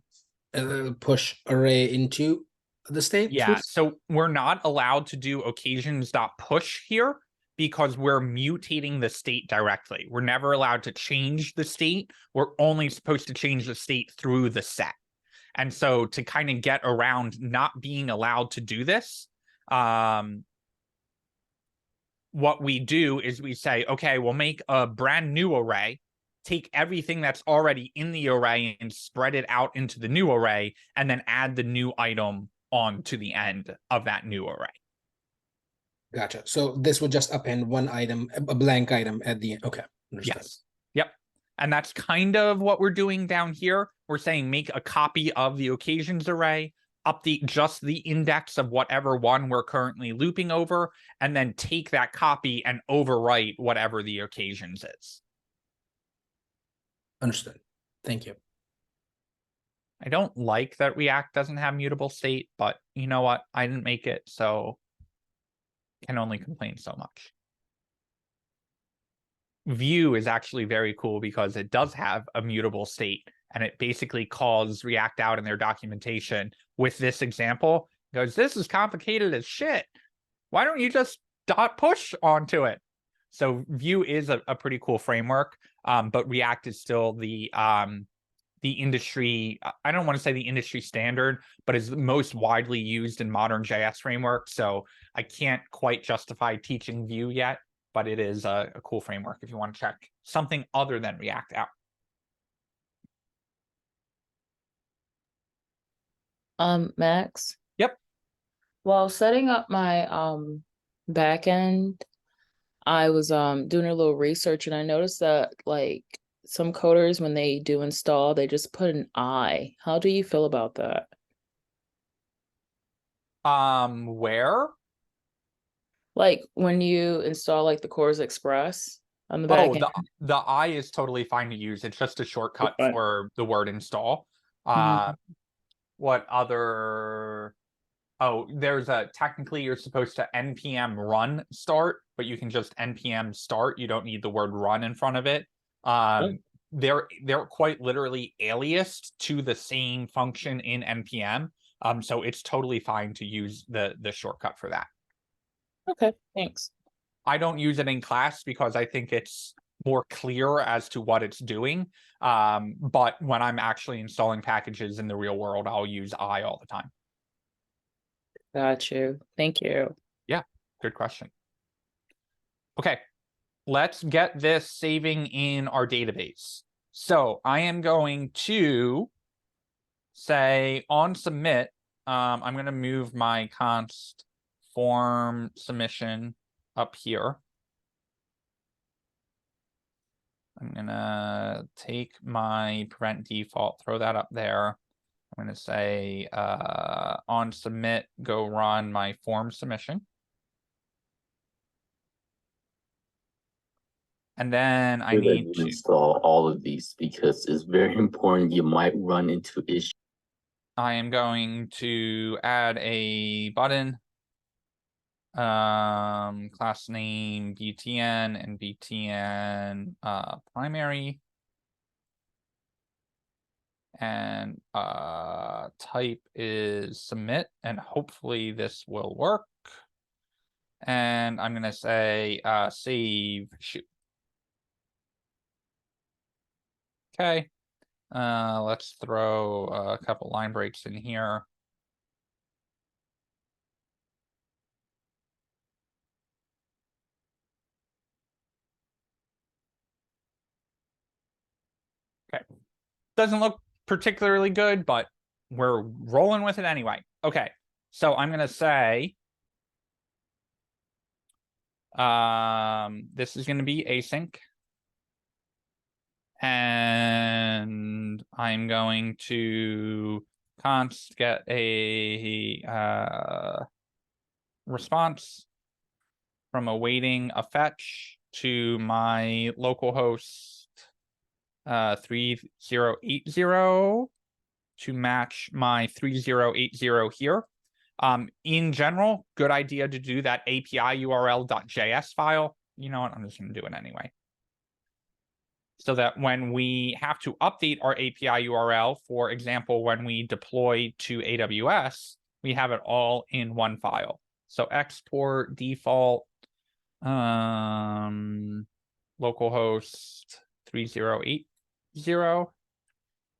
push array into the state. Yeah, so we're not allowed to do occasions.push here because we're mutating the state directly. We're never allowed to change the state. We're only supposed to change the state through the set. And so to kind of get around not being allowed to do this, what we do is we say, okay, we'll make a brand new array, take everything that's already in the array and spread it out into the new array, and then add the new item on to the end of that new array. Gotcha. So this would just append one item, a blank item at the end. Okay. Understood. Yes. Yep. And that's kind of what we're doing down here. We're saying make a copy of the occasions array, update just the index of whatever one we're currently looping over, and then take that copy and overwrite whatever the occasions is. Understood. Thank you. I don't like that React doesn't have mutable state, but you know what? I didn't make it, so can only complain so much. Vue is actually very cool because it does have a mutable state, and it basically calls React out in their documentation with this example. It goes, this is complicated as shit. Why don't you just dot push onto it? So Vue is a pretty cool framework, but React is still the industry, I don't want to say the industry standard, but is the most widely used in modern JS frameworks. So I can't quite justify teaching Vue yet, but it is a cool framework if you want to check something other than React out. Max? Yep. While setting up my backend, I was doing a little research and I noticed that like some coders, when they do install, they just put an I. How do you feel about that? Where? Like when you install like the Cores Express on the Oh, backend. the I is totally fine to use. It's just a shortcut Okay. for the word install. Mhm. What other? Oh, there's a technically you're supposed to npm run start, but you can just npm start. You don't need the word run in front of it. They're quite literally aliased to the same function in npm. So it's totally fine to use the shortcut for that. Okay, thanks. I don't use it in class because I think it's more clear as to what it's doing. But when I'm actually installing packages in the real world, I'll use I all the time. Got you. Thank you. Yeah, good question. Okay, let's get this saving in our database. So I am going to say on submit, I'm going to move my const form submission up here. I'm gonna take my prevent default, throw that up there. I'm gonna say on submit, go run my form submission. And then I Sure that need you to install all of these because it's very important. You might run into issues. I am going to add a button. Class name BTN and BTN primary. And type is submit, and hopefully this will work. And I'm gonna say save shoot. Okay. Let's throw a couple line breaks in here. Okay. Doesn't look particularly good, but we're rolling with it anyway. Okay. So I'm gonna say this is gonna be async. And I'm going to const get a response from awaiting a fetch to my localhost 3080 to match my 3080 here. In general, good idea to do that API URL.js file. You know what? I'm just going to do it anyway. So that when we have to update our API URL, for example, when we deploy to AWS, we have it all in one file. So export default localhost 3080,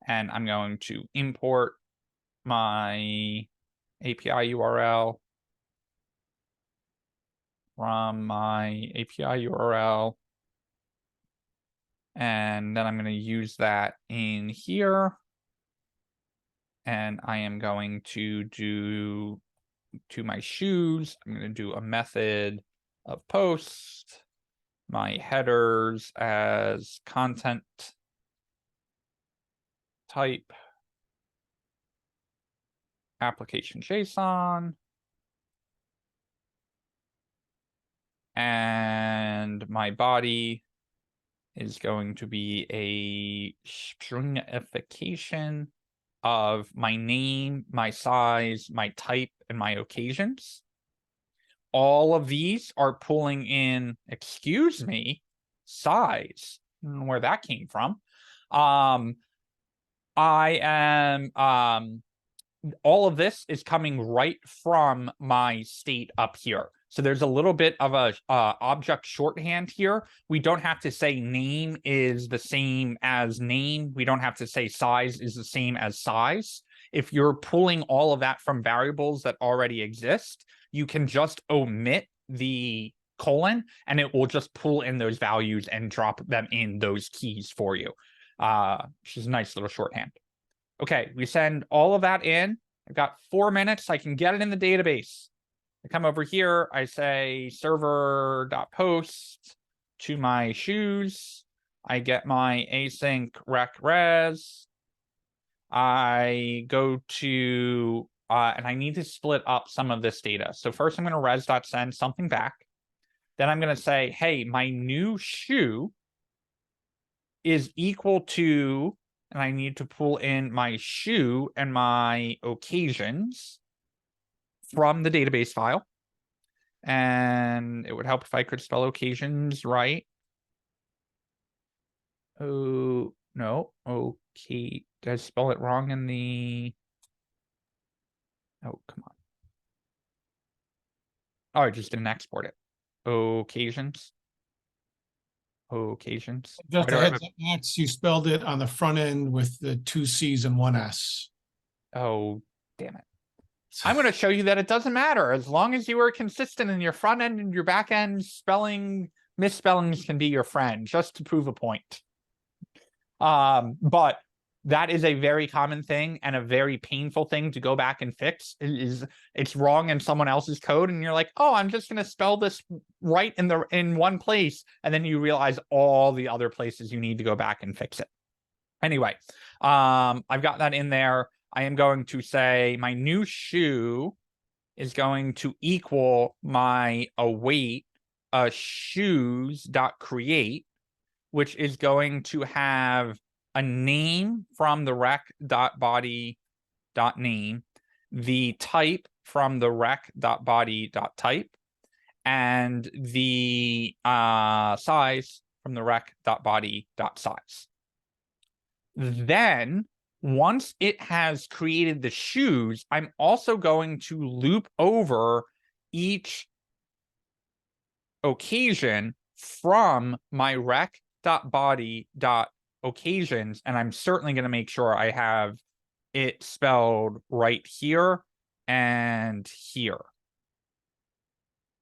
and I'm going to import my API URL from my API URL. And then I'm going to use that in here. And I am going to do to my shoes, I'm going to do a method of post, my headers as content type, application JSON, and my body is going to be a stringification of my name, my size, my type, and my occasions. All of these are pulling in, excuse me, size. I don't know where that came from. I am all of this is coming right from my state up here. So there's a little bit of a object shorthand here. We don't have to say name is the same as name. We don't have to say size is the same as size. If you're pulling all of that from variables that already exist, you can just omit the colon and it will just pull in those values and drop them in those keys for you, which is a nice little shorthand. Okay, we send all of that in. I've got 4 minutes. I can get it in the database. I come over here. I say server.post to my shoes. I get my async rec res. I go to, and I need to split up some of this data. So first I'm going to res.send something back. Then I'm going to say, hey, my new shoe is equal to, and I need to pull in my shoe and my occasions from the database file. And it would help if I could spell occasions right. Oh, no. Okay. Did I spell it wrong in the... Oh, come on. Oh, I just didn't export it. Occasions. Occasions. Just Why a do I have heads up, Max, you spelled it on the front end with the 2 C's and 1 S. Oh, damn it. I'm going to show you that it doesn't matter. As long as you are consistent in your front end and your back end, spelling misspellings can be your friend, just to prove a point. But that is a very common thing and a very painful thing to go back and fix. It's wrong in someone else's code, and you're like, oh, I'm just going to spell this right in one place, and then you realize all the other places you need to go back and fix it. Anyway, I've got that in there. I am going to say my new shoe is going to equal my await shoes.create, which is going to have a name from the rec.body.name, the type from the rec.body.type, and the size from the rec.body.size. Then, once it has created the shoes, I'm also going to loop over each occasion from my rec.body.occasions, and I'm certainly going to make sure I have it spelled right here and here.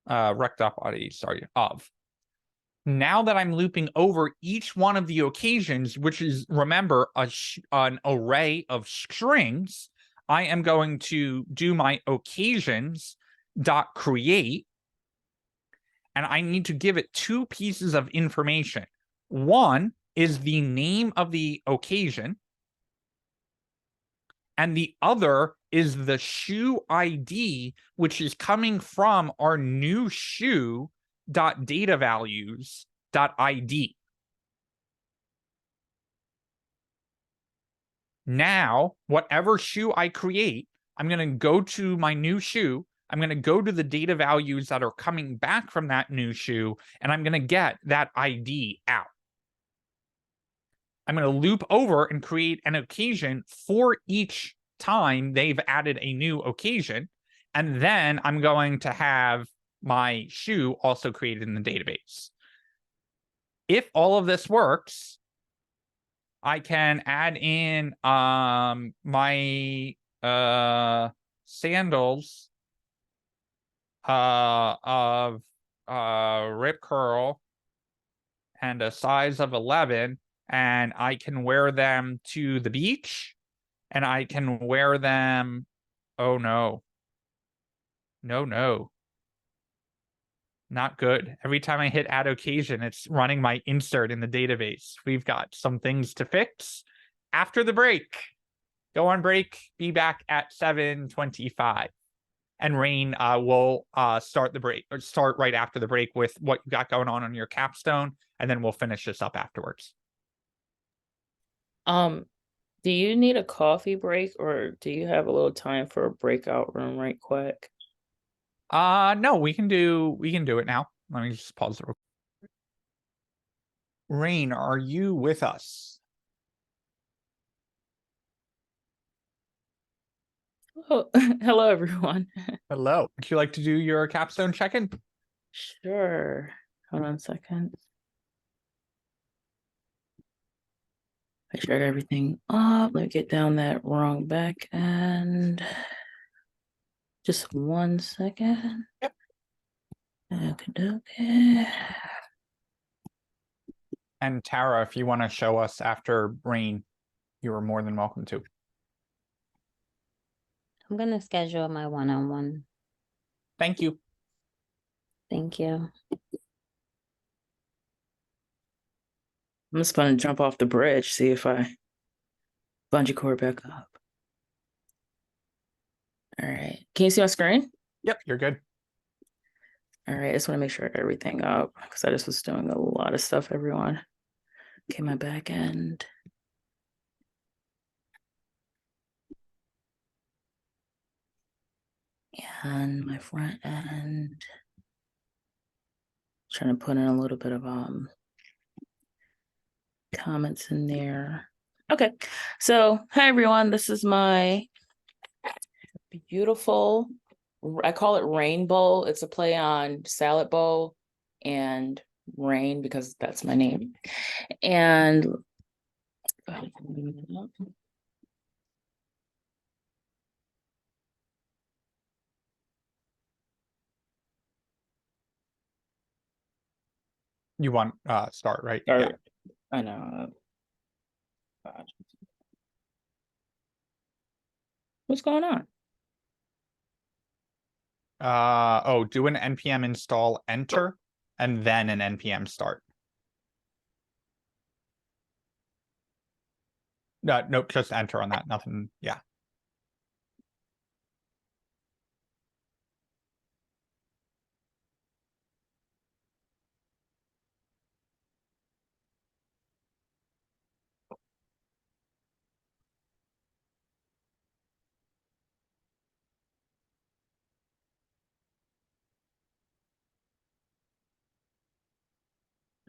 Rec.body, sorry, of. Now that I'm looping over each one of the occasions, which is, remember, an array of strings, I am going to do my occasions.create, and I need to give it 2 pieces of information. One is the name of the occasion, and the other is the shoe ID, which is coming from our new shoe.dataValues.id. Now, whatever shoe I create, I'm going to go to my new shoe. I'm going to go to the data values that are coming back from that new shoe, and I'm going to get that ID out. I'm going to loop over and create an occasion for each time they've added a new occasion. And then I'm going to have my shoe also created in the database. If all of this works, I can add in my sandals of rip curl and a size of 11, and I can wear them to the beach, and I can wear them. Oh no. No. Not good. Every time I hit add occasion, it's running my insert in the database. We've got some things to fix after the break. Go on break, be back at 7:25. And Rain will start the break, or start right after the break with what you got going on your capstone, and then we'll finish this up afterwards. Do you need a coffee break, or do you have a little time for a breakout room right quick? No, we can do it now. Let me just pause it. Rain, are you with us? Oh, hello, everyone. Hello. Would you like to do your capstone check-in? Sure. Hold on a second. I shared everything up. Let me get down that wrong back end. Just 1 second. Yep. Okay. And Tara, if you want to show us after Rain, you are more than welcome to. I'm gonna schedule my one-on-one. Thank you. Thank you. I'm just gonna jump off the bridge, see if I bungee cord back up. All right. Can you see my screen? Yep, you're good. All right. I just want to make sure I got everything up because I just was doing a lot of stuff, everyone. Okay, my back end. And my front end. Trying to put in a little bit of comments in there. Okay, so hi everyone. This is my beautiful, I call it rain bowl. It's a play on salad bowl and rain because that's my name. And You want start, right? or, Yeah. I know. What's going on? Oh, do an npm install enter and then an npm start. No, nope, just enter on that. Nothing. Yeah.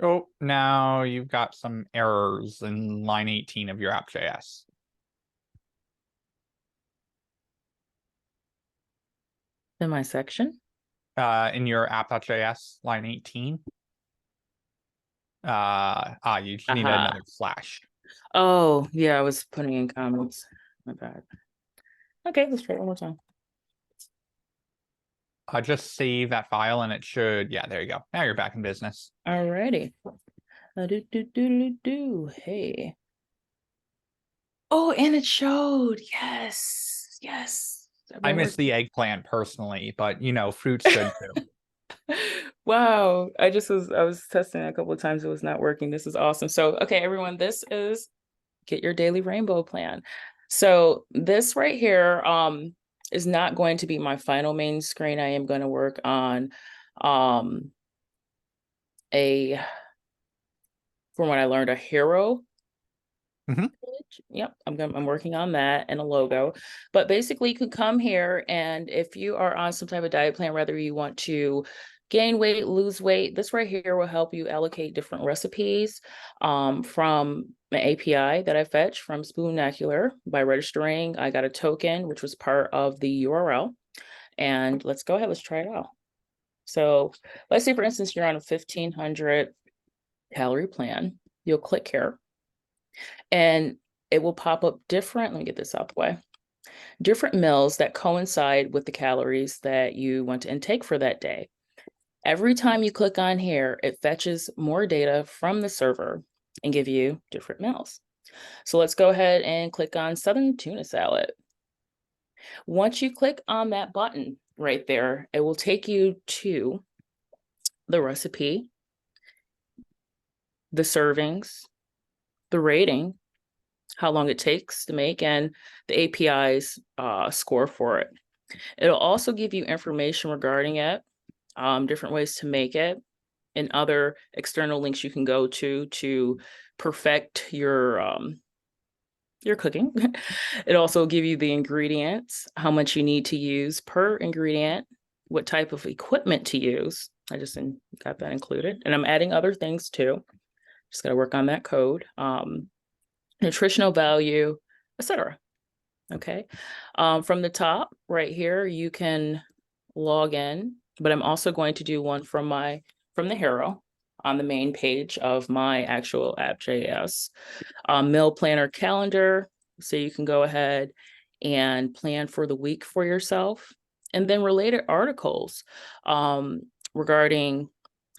Oh, now you've got some errors in line 18 of your app.js. In my section? In your app.js line 18. You just need another flash. Oh, yeah, I was putting in comments. My bad. Okay, let's try it one more time. Just save that file and it should, yeah, there you go. Now you're back in business. Alrighty. Hey. Oh, and it showed. Yes. Yes. I miss the eggplant personally, but you know, fruits should too. Wow. I was testing it a couple of times. It was not working. This is awesome. So, okay, everyone, this is Get Your Daily Rainbow Plan. So this right here is not going to be my final main screen. I am going to work on from what I learned, a hero. Yep, I'm working on that and a logo. But basically, you could come here, and if you are on some type of diet plan, whether you want to gain weight, lose weight, this right here will help you allocate different recipes from an API that I fetched from Spoonacular. By registering, I got a token, which was part of the URL. And let's go ahead, let's try it out. So let's say, for instance, you're on a 1,500 calorie plan. You'll click here and it will pop up different, let me get this out the way, different meals that coincide with the calories that you want to intake for that day. Every time you click on here, it fetches more data from the server and give you different meals. So let's go ahead and click on Southern Tuna Salad. Once you click on that button right there, it will take you to the recipe, the servings, the rating, how long it takes to make, and the API's score for it. It'll also give you information regarding it, different ways to make it, and other external links you can go to perfect your cooking. It also give you the ingredients, how much you need to use per ingredient, what type of equipment to use. I just got that included, and I'm adding other things too. Just got to work on that code. Nutritional value, etc. Okay. From the top right here, you can log in, but I'm also going to do one from the hero on the main page of my actual app.js. Mill planner calendar. So you can go ahead and plan for the week for yourself. And then related articles regarding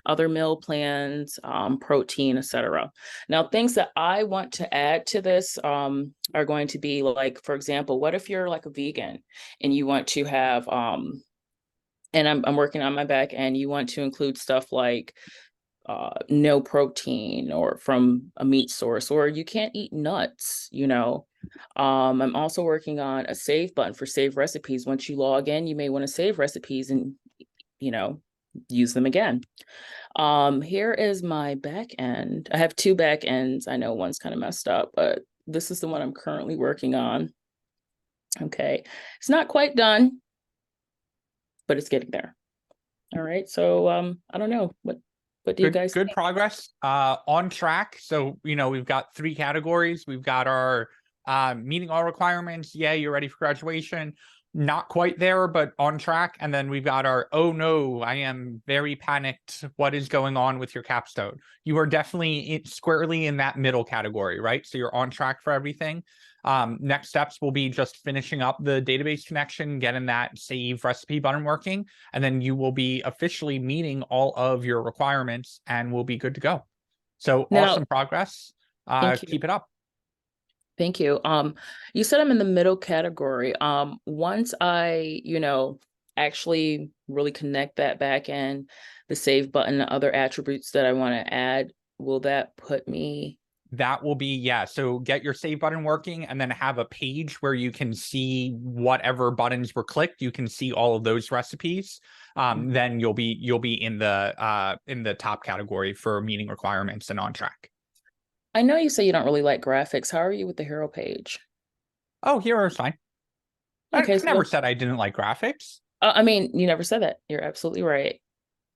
other meal plans, protein, etc. Now, things that I want to add to this are going to be like, for example, what if you're like a vegan and you want to have, and I'm working on my back end, you want to include stuff like no protein or from a meat source, or you can't eat nuts, you know. I'm also working on a save button for save recipes. Once you log in, you may want to save recipes and, you know, use them again. Here is my back end. I have 2 back ends. I know one's kind of messed up, but this is the one I'm currently working on. Okay, it's not quite done, but it's getting there. All right, so I don't know, what do you guys Good think? progress, on track. So, you know, we've got 3 categories. We've got our meeting all requirements. Yeah, you're ready for graduation. Not quite there, but on track. And then we've got our, oh no, I am very panicked. What is going on with your capstone? You are definitely squarely in that middle category, right? So you're on track for everything. Next steps will be just finishing up the database connection, getting that save recipe button working, and then you will be officially meeting all of your requirements and we'll be good to go. So Now, awesome progress. thank you. Keep it up. Thank you. You said I'm in the middle category. Once I, you know, actually really connect that back end, the save button, the other attributes that I want to add, will that put me? That will be, yeah. So get your save button working and then have a page where you can see whatever buttons were clicked. You can see all of those recipes. Then you'll be in the top category for meeting requirements and on track. I know you say you don't really like graphics. How are you with the hero page? Oh, hero's fine. Okay, I so never said I didn't like graphics. I mean, you never said that. You're absolutely right.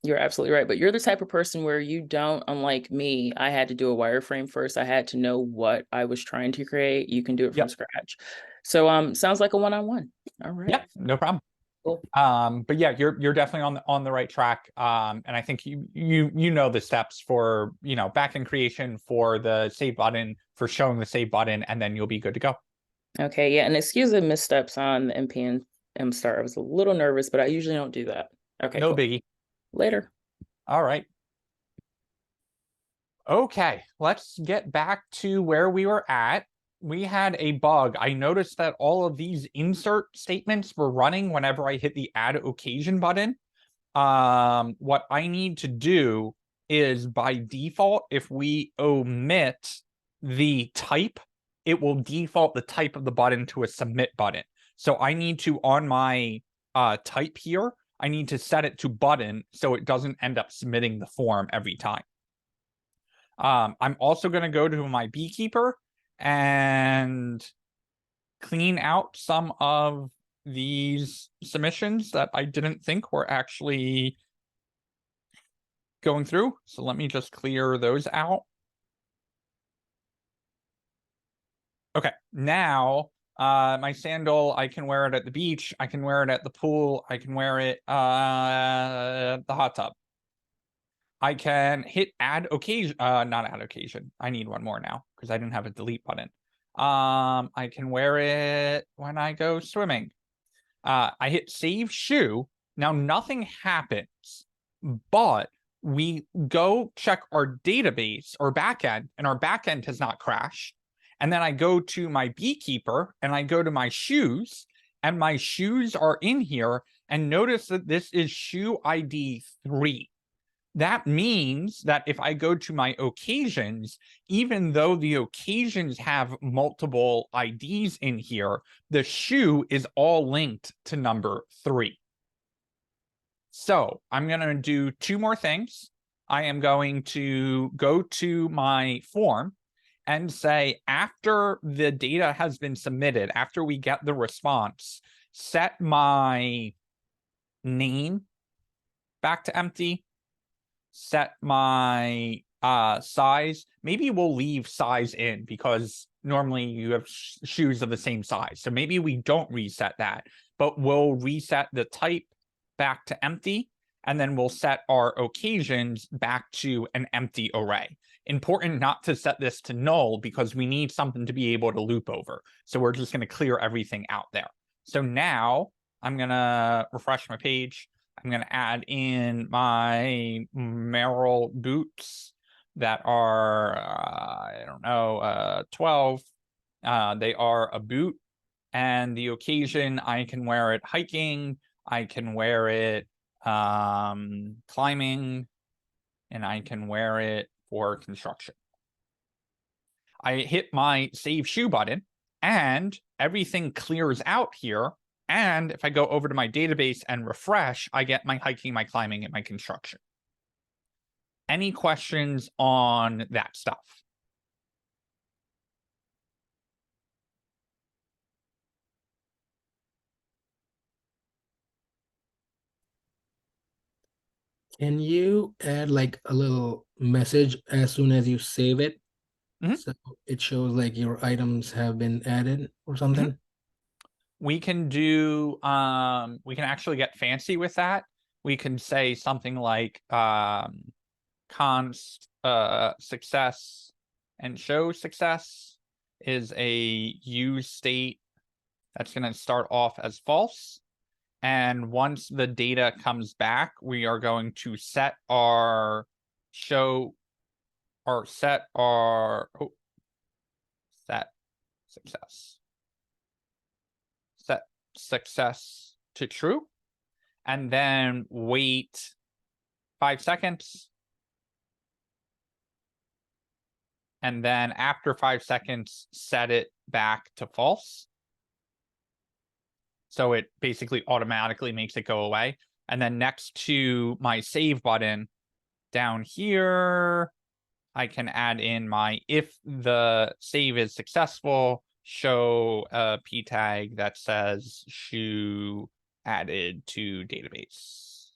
You're absolutely right. But you're the type of person where you don't, unlike me, I had to do a wireframe first. I had to know what I was trying to create. You can do it from scratch. So sounds like a one-on-one. All right. Yep, no problem. Cool. But yeah, you're definitely on the right track. And I think you know the steps for, you know, backend creation, for the save button, for showing the save button, and then you'll be good to go. Okay, yeah, and excuse the missteps on the MP and start. I was a little nervous, but I usually don't do that. Okay, No cool. biggie. Later. All right. Okay, let's get back to where we were at. We had a bug. I noticed that all of these insert statements were running whenever I hit the add occasion button. What I need to do is, by default, if we omit the type, it will default the type of the button to a submit button. So I need to, on my type here, I need to set it to button so it doesn't end up submitting the form every time. I'm also going to go to my beekeeper and clean out some of these submissions that I didn't think were actually going through. So let me just clear those out. Okay, now my sandal, I can wear it at the beach, I can wear it at the pool, I can wear it at the hot tub. I can hit add occasion, not add occasion. I need one more now because I didn't have a delete button. I can wear it when I go swimming. I hit save shoe. Now nothing happens, but we go check our database or backend, and our backend has not crashed. And then I go to my beekeeper and I go to my shoes, and my shoes are in here. And notice that this is shoe ID 3. That means that if I go to my occasions, even though the occasions have multiple IDs in here, the shoe is all linked to number 3. So I'm going to do 2 more things. I am going to go to my form and say, after the data has been submitted, after we get the response, set my name back to empty, set my size. Maybe we'll leave size in because normally you have shoes of the same size. So maybe we don't reset that, but we'll reset the type back to empty, and then we'll set our occasions back to an empty array. Important not to set this to null because we need something to be able to loop over. So we're just going to clear everything out there. So now I'm going to refresh my page. I'm going to add in my Merrill boots that are, I don't know, 12. They are a boot, and the occasion, I can wear it hiking, I can wear it climbing, and I can wear it for construction. I hit my save shoe button and everything clears out here. And if I go over to my database and refresh, I get my hiking, my climbing, and my construction. Any questions on that stuff? Can you add like a little message as soon as you save it? Mhm. So it shows like your items have been added or something? We can do, we can actually get fancy with that. We can say something like const success and show success is a use state that's going to start off as false. And once the data comes back, we are going to set our show or set our set success. Set success to true, and then wait 5 seconds. And then after 5 seconds, set it back to false. So it basically automatically makes it go away. And then next to my save button down here, I can add in my, if the save is successful, show a p tag that says shoe added to database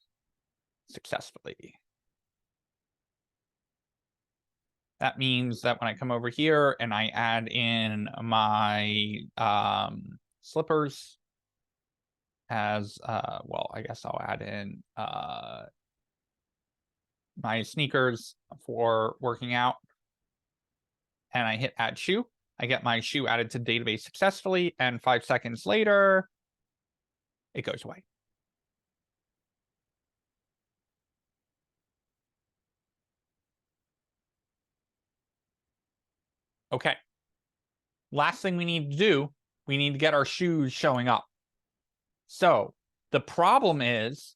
successfully. That means that when I come over here and I add in my slippers as well, I guess I'll add in my sneakers for working out, and I hit add shoe, I get my shoe added to the database successfully, and 5 seconds later, it goes away. Okay. Last thing we need to do, we need to get our shoes showing up. So the problem is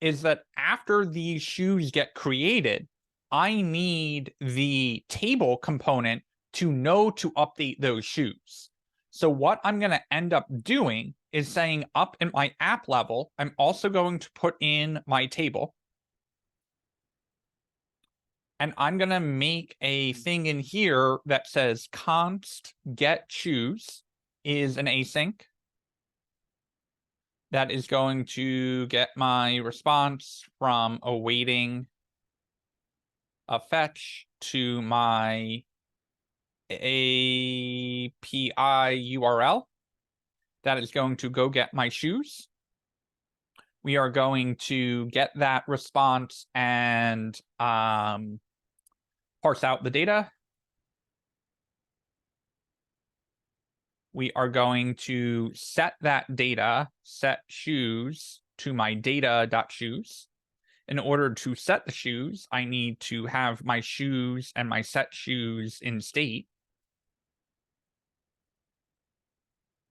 that after these shoes get created, I need the table component to know to update those shoes. So what I'm going to end up doing is saying up in my app level, I'm also going to put in my table. And I'm going to make a thing in here that says const get shoes is an async. That is going to get my response from awaiting a fetch to my API URL. That is going to go get my shoes. We are going to get that response and parse out the data. We are going to set that data, set shoes to my data.shoes. In order to set the shoes, I need to have my shoes and my set shoes in state.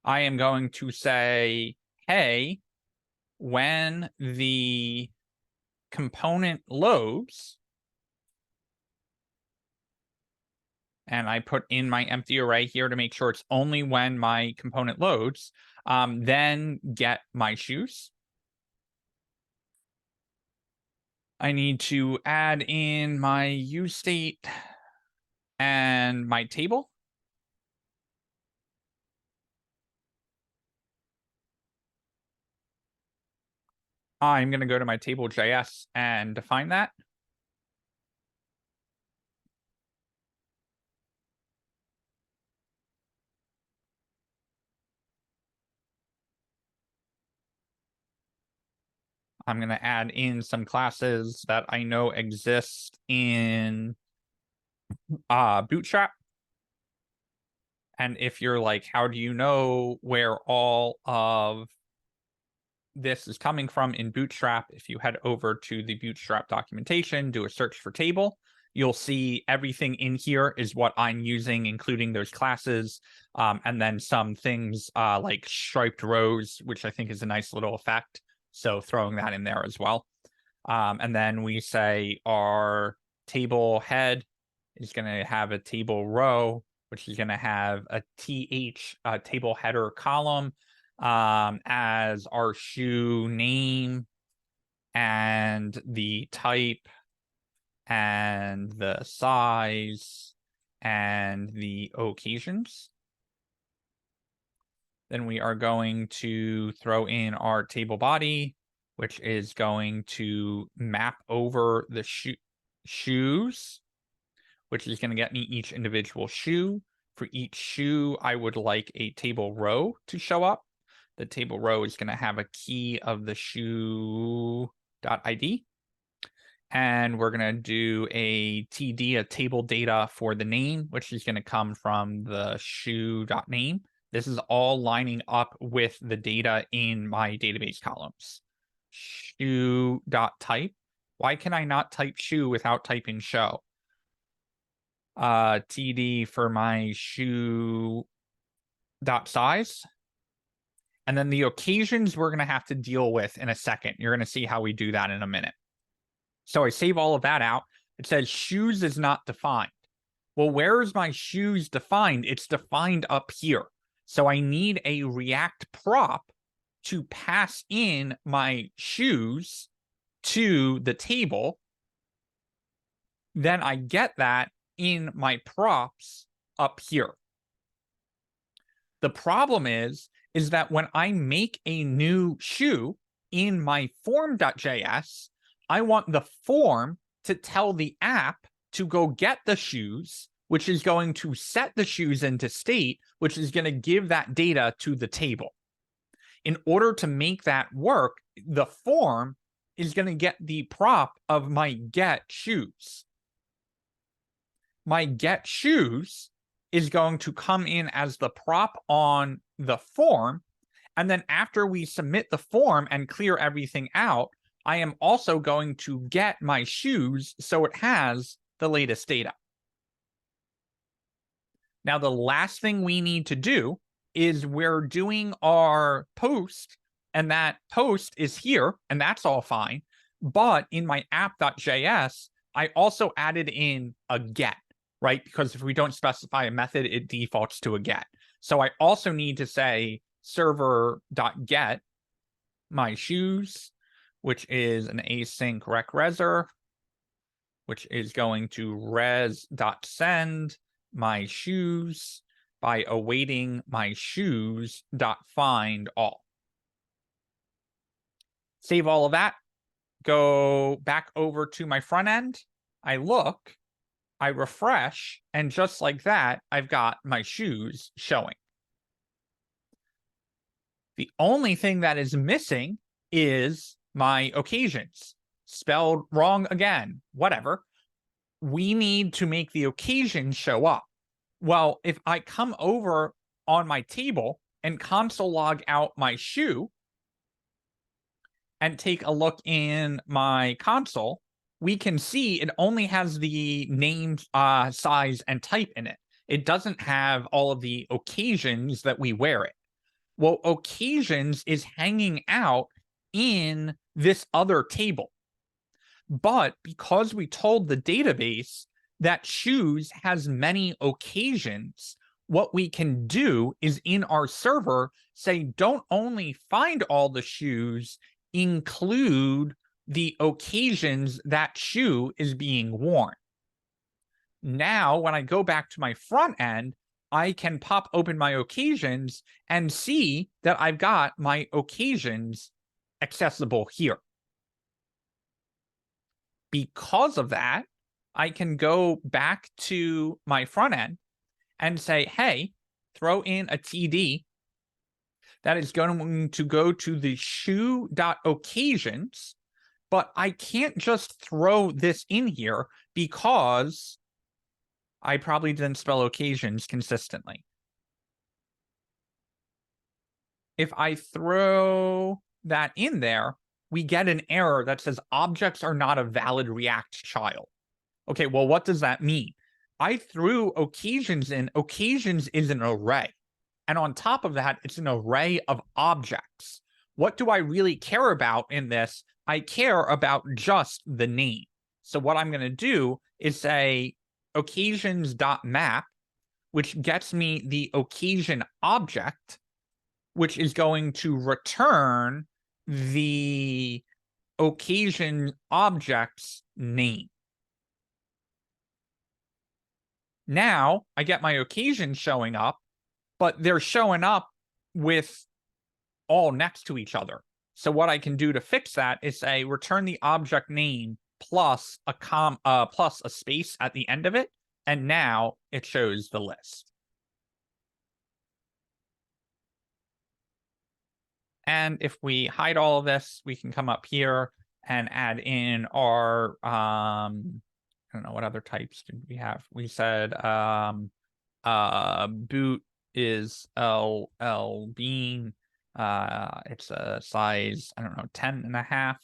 I am going to say, hey, when the component loads, and I put in my empty array here to make sure it's only when my component loads, then get my shoes. I need to add in my use state and my table. I'm going to go to my table.js and define that. I'm going to add in some classes that I know exist in Bootstrap. And if you're like, how do you know where all of this is coming from in Bootstrap? If you head over to the Bootstrap documentation, do a search for table, you'll see everything in here is what I'm using, including those classes, and then some things like striped rows, which I think is a nice little effect. So throwing that in there as well. And then we say our table head is going to have a table row, which is going to have a table header column as our shoe name and the type and the size and the occasions. Then we are going to throw in our table body, which is going to map over the shoes, which is going to get me each individual shoe. For each shoe, I would like a table row to show up. The table row is going to have a key of the shoe.id. And we're going to do a TD, a table data for the name, which is going to come from the shoe.name. This is all lining up with the data in my database columns. Shoe.type. Why can I not type shoe without typing show? TD for my shoe dot size. And then the occasions we're going to have to deal with in a second. You're going to see how we do that in a minute. So I save all of that out. It says shoes is not defined. Well, where is my shoes defined? It's defined up here. So I need a React prop to pass in my shoes to the table. Then I get that in my props up here. The problem is that when I make a new shoe in my form.js, I want the form to tell the app to go get the shoes, which is going to set the shoes into state, which is going to give that data to the table. In order to make that work, the form is going to get the prop of my get shoes. My get shoes is going to come in as the prop on the form. And then after we submit the form and clear everything out, I am also going to get my shoes so it has the latest data. Now, the last thing we need to do is we're doing our post, and that post is here, and that's all fine. But in my app.js, I also added in a get, right? Because if we don't specify a method, it defaults to a get. So I also need to say server.get my shoes, which is an async req-reser, which is going to res.send my shoes by awaiting my shoes.find all. Save all of that. Go back over to my front end. I look, I refresh, and just like that, I've got my shoes showing. The only thing that is missing is my occasions. Spelled wrong again, whatever. We need to make the occasion show up. Well, if I come over on my table and console log out my shoe and take a look in my console, we can see it only has the name, size, and type in it. It doesn't have all of the occasions that we wear it. Well, occasions is hanging out in this other table. But because we told the database that shoes has many occasions, what we can do is in our server say, don't only find all the shoes, include the occasions that shoe is being worn. Now, when I go back to my front end, I can pop open my occasions and see that I've got my occasions accessible here. Because of that, I can go back to my front end and say, hey, throw in a TD that is going to go to the shoe.occasions, But I can't just throw this in here because I probably didn't spell occasions consistently. If I throw that in there, we get an error that says objects are not a valid React child. Okay, well, what does that mean? I threw occasions in. Occasions is an array. And on top of that, it's an array of objects. What do I really care about in this? I care about just the name. So what I'm going to do is say occasions.map, which gets me the occasion object, which is going to return the occasion object's name. Now I get my occasions showing up, but they're showing up with all next to each other. So what I can do to fix that is say return the object name plus a space at the end of it, and now it shows the list. And if we hide all of this, we can come up here and add in our I don't know what other types did we have. We said boot is LL bean. It's a size, I don't know, 10.5,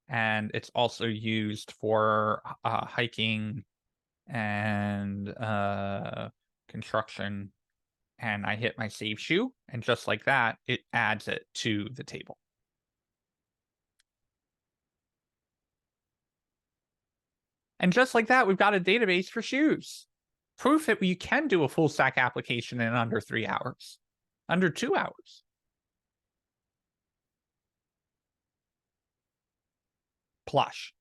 and it's also used for hiking and construction. And I hit my save shoe, and just like that, it adds it to the table. And just like that, we've got a database for shoes. Proof that you can do a full stack application in under 3 hours, under 2 hours. Plush.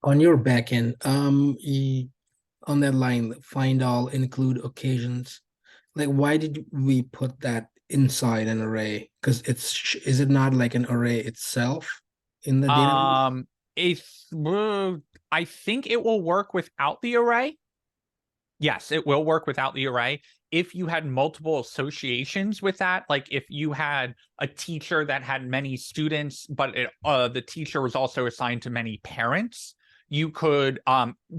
On your backend, on that line, find all, include occasions. Like, why did we put that inside an array? Because is it not like an array itself in the database? I think it will work without the array. Yes, it will work without the array. If you had multiple associations with that, like if you had a teacher that had many students, but the teacher was also assigned to many parents, you could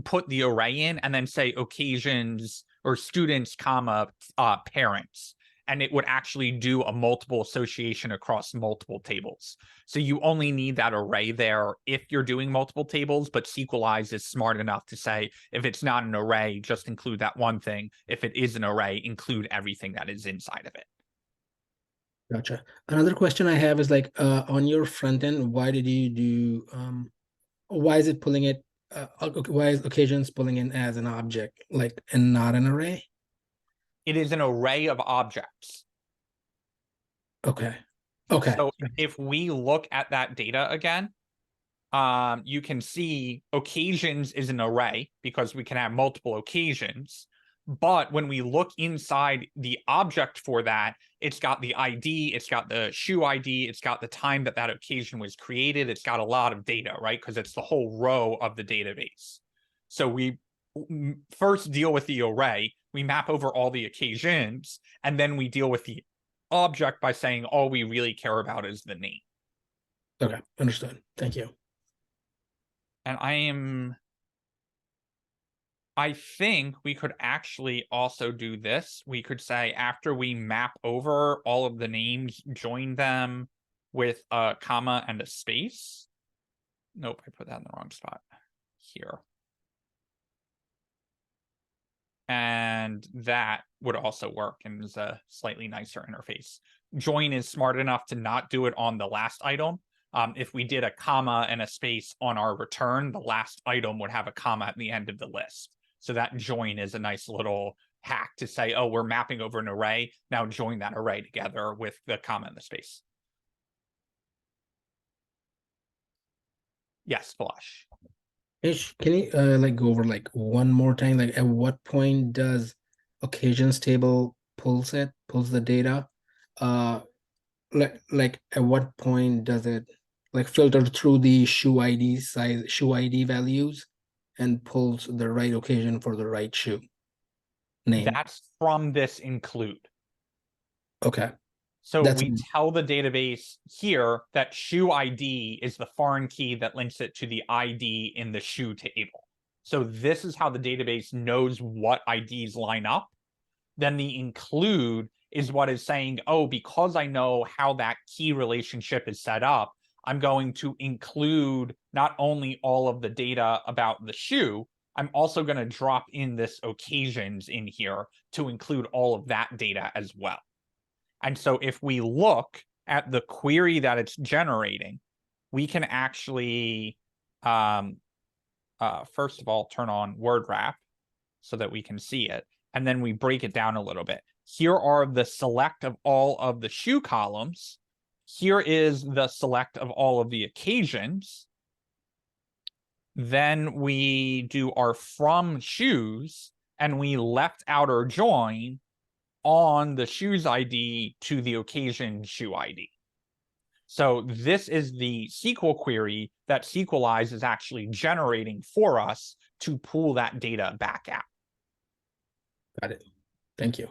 put the array in and then say occasions or students, comma, parents. And it would actually do a multiple association across multiple tables. So you only need that array there if you're doing multiple tables, but SQLize is smart enough to say, if it's not an array, just include that one thing. If it is an array, include everything that is inside of it. Gotcha. Another question I have is like, on your front end, why did you do, why is it pulling it, why is occasions pulling in as an object, like, and not an array? It is an array of objects. Okay. Okay. So if we look at that data again, you can see occasions is an array because we can have multiple occasions. But when we look inside the object for that, it's got the ID, it's got the shoe ID, it's got the time that that occasion was created. It's got a lot of data, right? Because it's the whole row of the database. So we first deal with the array, we map over all the occasions, and then we deal with the object by saying all we really care about is the name. Okay, understood. Thank you. And I think we could actually also do this. We could say after we map over all of the names, join them with a comma and a space. Nope, I put that in the wrong spot here. And that would also work and is a slightly nicer interface. Join is smart enough to not do it on the last item. If we did a comma and a space on our return, the last item would have a comma at the end of the list. So that join is a nice little hack to say, oh, we're mapping over an array. Now join that array together with the comma and the space. Yes, Blush. Can you like go over like one more time? Like, at what point does occasions table pulls the data? Like at what point does it like filter through the shoe ID values and pulls the right occasion for the right shoe name? That's from this include. Okay. So That's we tell the database here that shoe ID is the foreign key that links it to the ID in the shoe table. So this is how the database knows what IDs line up. Then the include is what is saying, oh, because I know how that key relationship is set up, I'm going to include not only all of the data about the shoe, I'm also going to drop in this occasions in here to include all of that data as well. And so if we look at the query that it's generating, we can actually, first of all, turn on word wrap so that we can see it. And then we break it down a little bit. Here are the select of all of the shoe columns. Here is the select of all of the occasions. Then we do our from shoes, and we left outer join on the shoes ID to the occasion shoe ID. So this is the SQL query that SQLize is actually generating for us to pull that data back out. Got it. Thank you.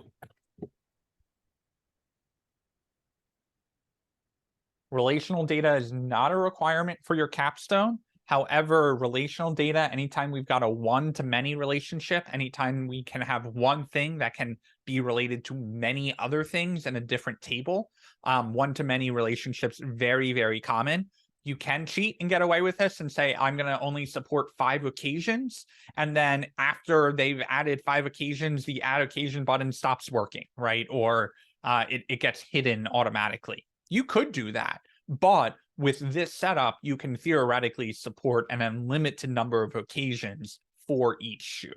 Relational data is not a requirement for your capstone. However, relational data, anytime we've got a one-to-many relationship, anytime we can have one thing that can be related to many other things in a different table, one-to-many relationships, very, very common. You can cheat and get away with this and say, I'm going to only support 5 occasions. And then after they've added 5 occasions, the add occasion button stops working, right? Or it gets hidden automatically. You could do that, but with this setup, you can theoretically support an unlimited number of occasions for each shoe.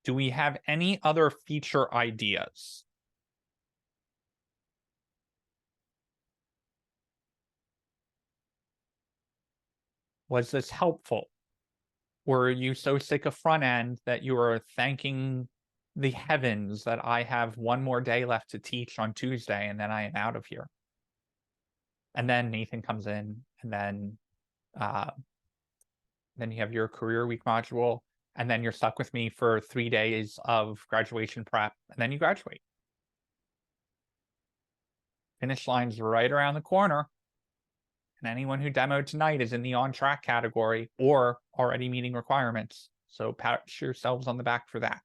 Do we have any other feature ideas? Was this helpful? Were you so sick of front end that you are thanking the heavens that I have one more day left to teach on Tuesday and then I am out of here? And then Nathan comes in, and then you have your career week module, and then you're stuck with me for 3 days of graduation prep, and then you graduate. Finish line's right around the corner. And anyone who demoed tonight is in the on track category or already meeting requirements. So pat yourselves on the back for that.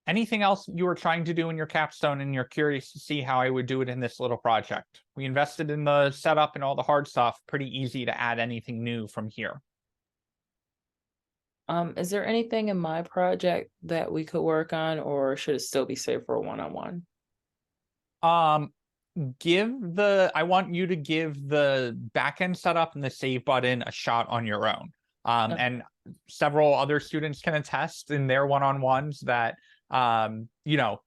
Anything else you were trying to do in your capstone and you're curious to see how I would do it in this little project? We invested in the setup and all the hard stuff. Pretty easy to add anything new from here. Is there anything in my project that we could work on, or should it still be saved for a one-on-one? I want you to give the backend setup and the save button a shot on your own. And several other students can attest in their one-on-ones that you know,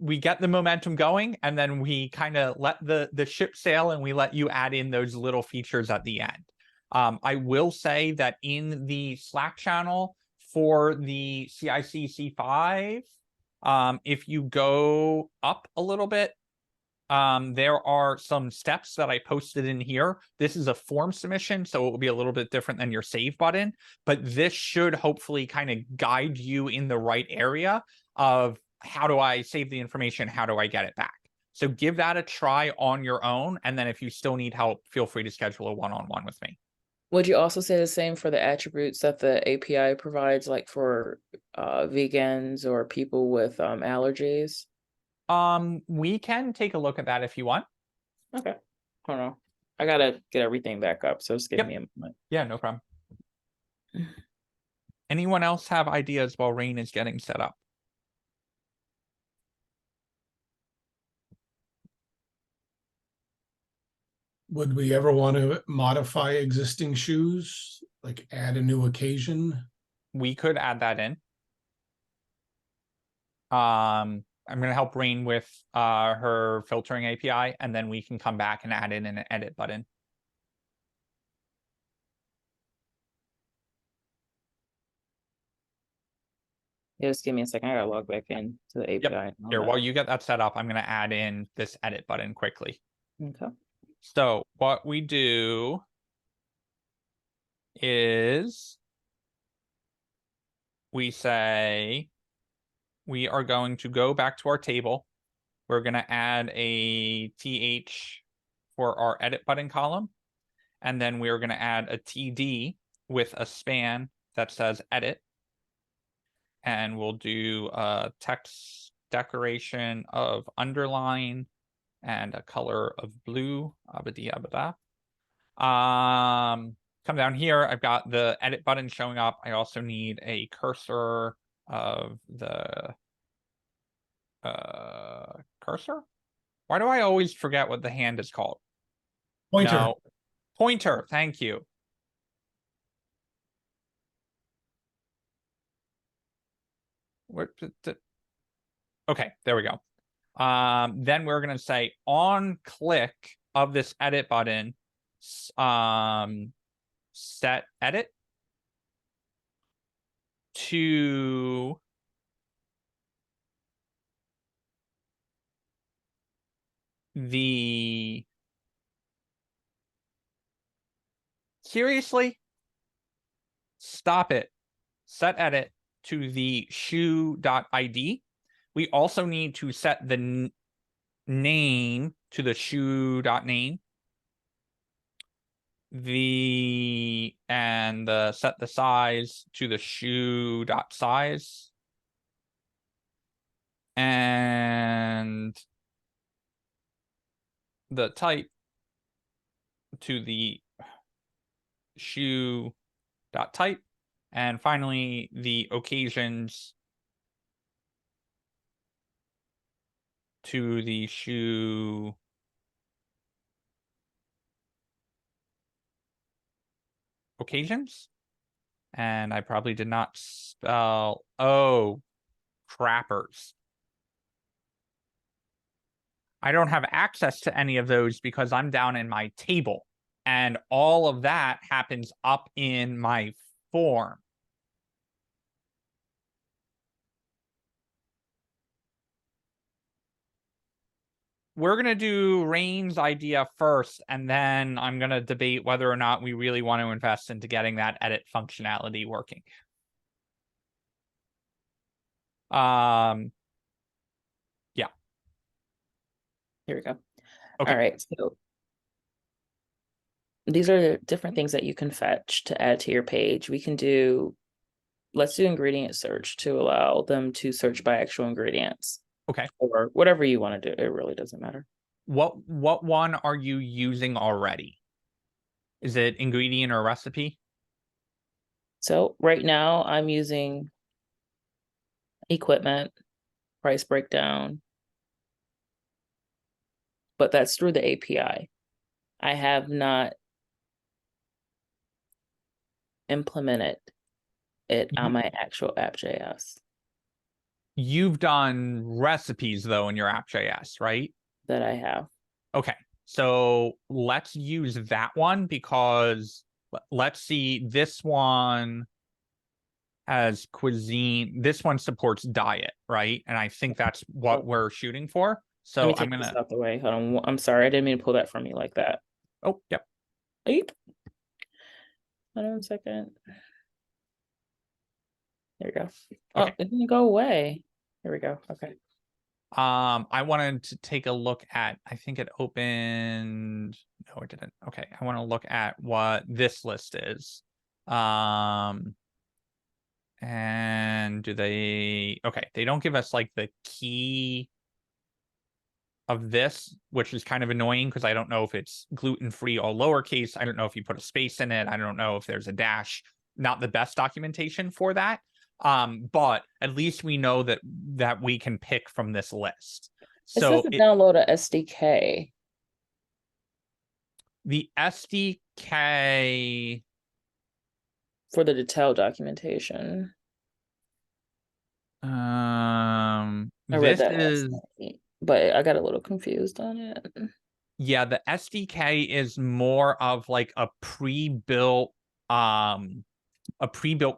we get the momentum going, and then we kind of let the ship sail, and we let you add in those little features at the end. I will say that in the Slack channel for the CIC C5, if you go up a little bit, there are some steps that I posted in here. This is a form submission, so it will be a little bit different than your save button, but this should hopefully kind of guide you in the right area of how do I save the information? How do I get it back? So give that a try on your own. And then if you still need help, feel free to schedule a one-on-one with me. Would you also say the same for the attributes that the API provides, like for vegans or people with allergies? We can take a look at that if you want. Okay. I don't know. I gotta get everything back up, so just give Yep. me a moment. Yeah, no problem. Anyone else have ideas while Rain is getting set up? Would we ever want to modify existing shoes, like add a new occasion? We could add that in. I'm going to help Rain with her filtering API, and then we can come back and add in an edit button. Yeah, just give me a second. I gotta log back in to the API. Here, while you get that set up, I'm going to add in this edit button quickly. Okay. So what we do is we say we are going to go back to our table. We're going to add a TH for our edit button column. And then we're going to add a TD with a span that says edit. And we'll do a text decoration of underline and a color of blue. Abada. Come down here. I've got the edit button showing up. I also need a cursor of the cursor. Why do I always forget what the hand is called? Pointer. No. Pointer. Thank you. Okay, there we go. Then we're gonna say on click of this edit button, set edit to the seriously? Stop it. Set edit to the shoe.id. We also need to set the name to the shoe.name. Set the size to the shoe.size. And the type to the shoe.type. And finally, the occasions to the shoe occasions. And I probably did not spell, oh, crappers. I don't have access to any of those because I'm down in my table. And all of that happens up in my form. We're going to do Rain's idea first, and then I'm going to debate whether or not we really want to invest into getting that edit functionality working. Yeah. Here we go. Okay. All right. So these are the different things that you can fetch to add to your page. We can do, let's do ingredient search to allow them to search by actual ingredients. Okay. Or whatever you want to do. It really doesn't matter. What one are you using already? Is it ingredient or recipe? So right now I'm using equipment, price breakdown, but that's through the API. I have not implemented it on my actual app.js. You've done recipes though in your app.js, right? That I have. Okay, so let's use that one because let's see, this one has cuisine. This one supports diet, right? And I think that's what we're shooting for. So Let me take this out the way. Hold on. I'm sorry. I didn't mean to pull that from you like that. Oh, yep. Eep. Hold on a second. There we go. Oh, Okay. it didn't go away. Here we go. Okay. I wanted to take a look at, I think it opened, no, it didn't. Okay, I want to look at what this list is. And do they, okay, they don't give us like the key of this, which is kind of annoying because I don't know if it's gluten-free or lowercase. I don't know if you put a space in it. I don't know if there's a dash. Not the best documentation for that. But at least we know that we can pick from this list. So it says to download a SDK. The SDK for the detailed documentation. I read that last night, but I got a little confused on it. Yeah, the SDK is more of like a pre-built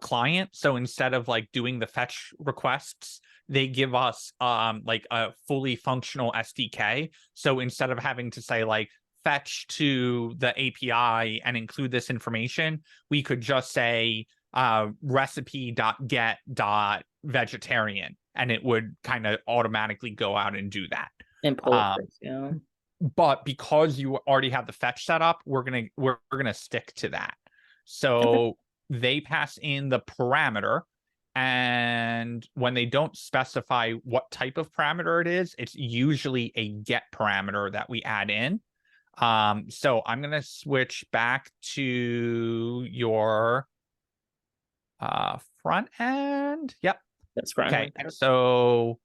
client. So instead of like doing the fetch requests they give us like a fully functional SDK. So instead of having to say like fetch to the API and include this information, we could just say recipe.get.vegetarian, and it would kind of automatically go out and do that. And pull it first, yeah. But because you already have the fetch set up, we're gonna stick to that. So they pass in the parameter, and when they don't specify what type of parameter it is, it's usually a get parameter that we add in. So I'm gonna switch back to your front end. Yep. That's front Okay. end. So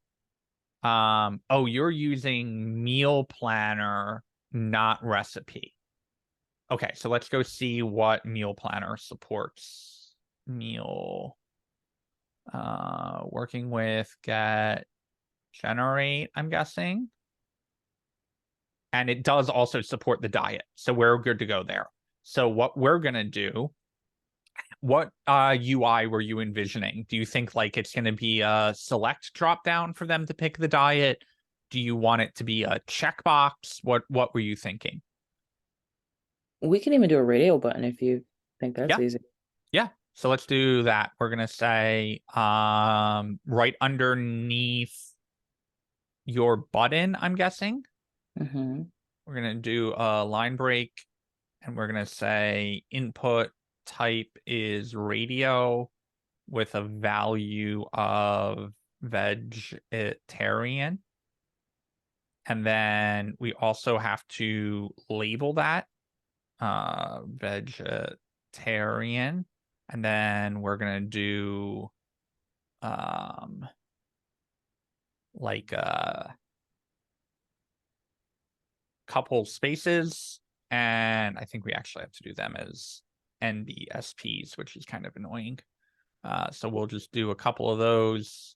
oh, you're using meal planner, not recipe. Okay, so let's go see what meal planner supports. Meal working with get generate, I'm guessing. And it does also support the diet. So we're good to go there. So what we're gonna do, what UI were you envisioning? Do you think like it's gonna be a select drop down for them to pick the diet? Do you want it to be a checkbox? What were you thinking? We can even do a radio button if you think that's easy. Yeah. So let's do that. We're gonna say right underneath your button, I'm guessing. Mm-hmm. We're gonna do a line break, and we're gonna say input type is radio with a value of vegetarian. And then we also have to label that vegetarian. And then we're gonna do like a couple spaces, and I think we actually have to do them as NBSPs, which is kind of annoying. So we'll just do a couple of those,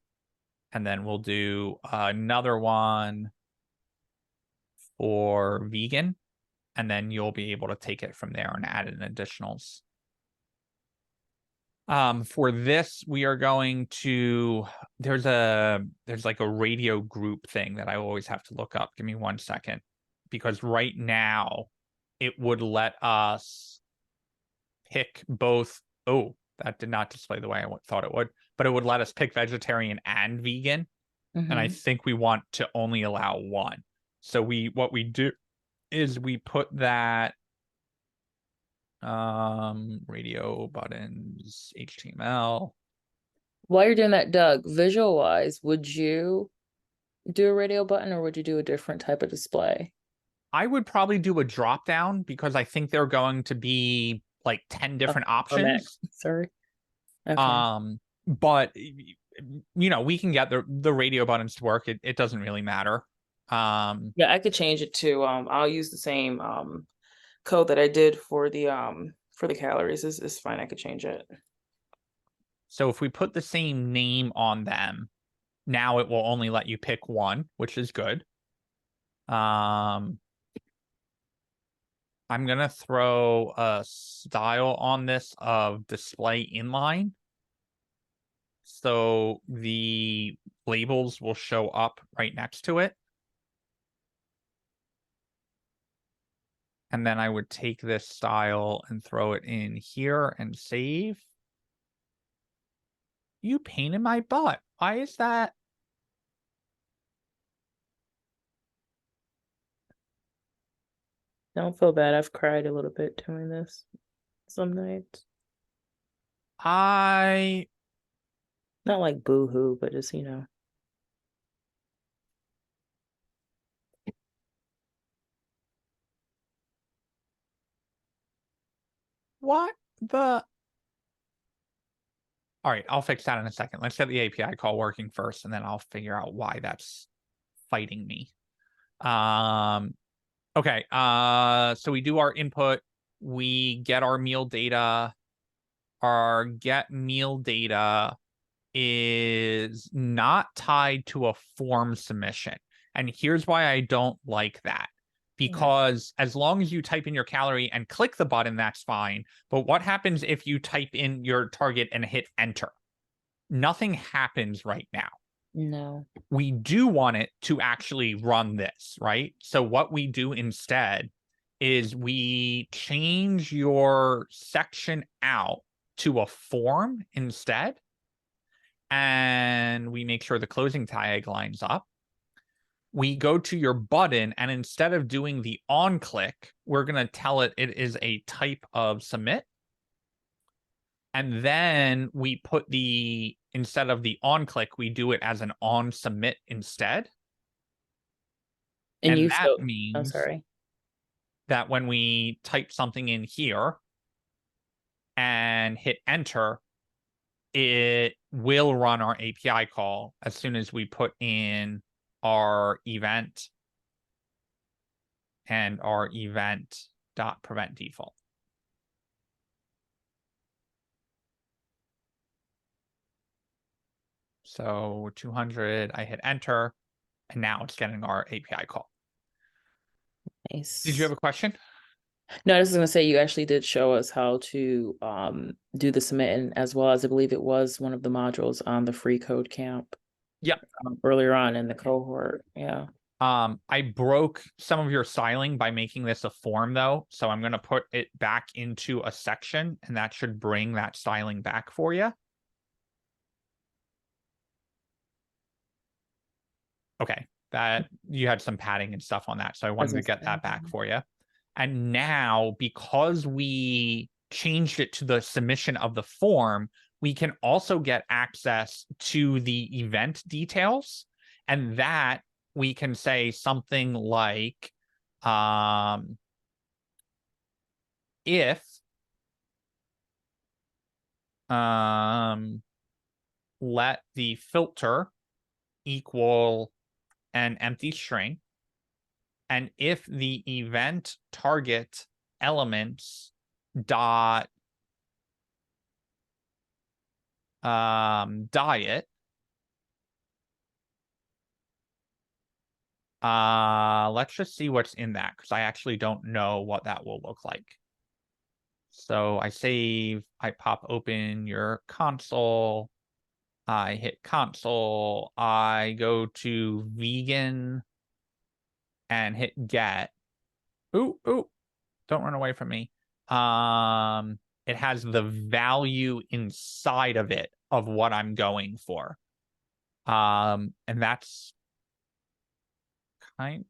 and then we'll do another one for vegan, and then you'll be able to take it from there and add in additionals. For this, we are going to, there's like a radio group thing that I always have to look up. Give me 1 second, because right now it would let us pick both. Oh, that did not display the way I thought it would, but it would let us pick vegetarian and vegan. And I think we want to only allow one. So what we do is we put that radio buttons, HTML. While you're doing that, Doug, visual-wise, would you do a radio button or would you do a different type of display? I would probably do a drop down, because I think they're going to be like 10 different options. Sorry. Okay. But you know, we can get the radio buttons to work. It doesn't really matter. Yeah, I could change it to I'll use the same code that I did for the calories. Is fine. I could change it. So if we put the same name on them, now it will only let you pick one, which is good. I'm gonna throw a style on this of display inline, so the labels will show up right next to it. And then I would take this style and throw it in here and save. You pain in my butt. Why is that? Don't feel bad. I've cried a little bit doing this some nights. Not like boo-hoo, but just, you know. What the? All right, I'll fix that in a second. Let's get the API call working first, and then I'll figure out why that's fighting me. Okay, so we do our input, we get our meal data. Our get meal data is not tied to a form submission. And here's why I don't like that. Because as long as you type in your calorie and click the button, that's fine. But what happens if you type in your target and hit enter? Nothing happens right now. No. We do want it to actually run this, right? So what we do instead is we change your section out to a form instead. And we make sure the closing tag lines up. We go to your button, and instead of doing the on click, we're going to tell it is a type of submit. And then we put instead of the on click, we do it as an on submit instead. And you that showed, means oh, sorry. that when we type something in here and hit enter, it will run our API call as soon as we put in our event and our event.prevent default. So 200, I hit enter, and now it's getting our API call. Nice. Did you have a question? No, I was going to say you actually did show us how to do the submit, and as well as I believe it was one of the modules on the free code camp. Yep. Earlier on in the cohort. Yeah. I broke some of your styling by making this a form though. So I'm going to put it back into a section, and that should bring that styling back for you. Okay, that you had some padding and stuff on that, so I wanted to get that back for you. And now, because we changed it to the submission of the form, we can also get access to the event details, and that we can say something like, if let the filter equal an empty string, and if the event target elements dot diet, let's just see what's in that, because I actually don't know what that will look like. So I save, I pop open your console, I hit console, I go to vegan and hit get. Ooh, don't run away from me. It has the value inside of it of what I'm going for. And that's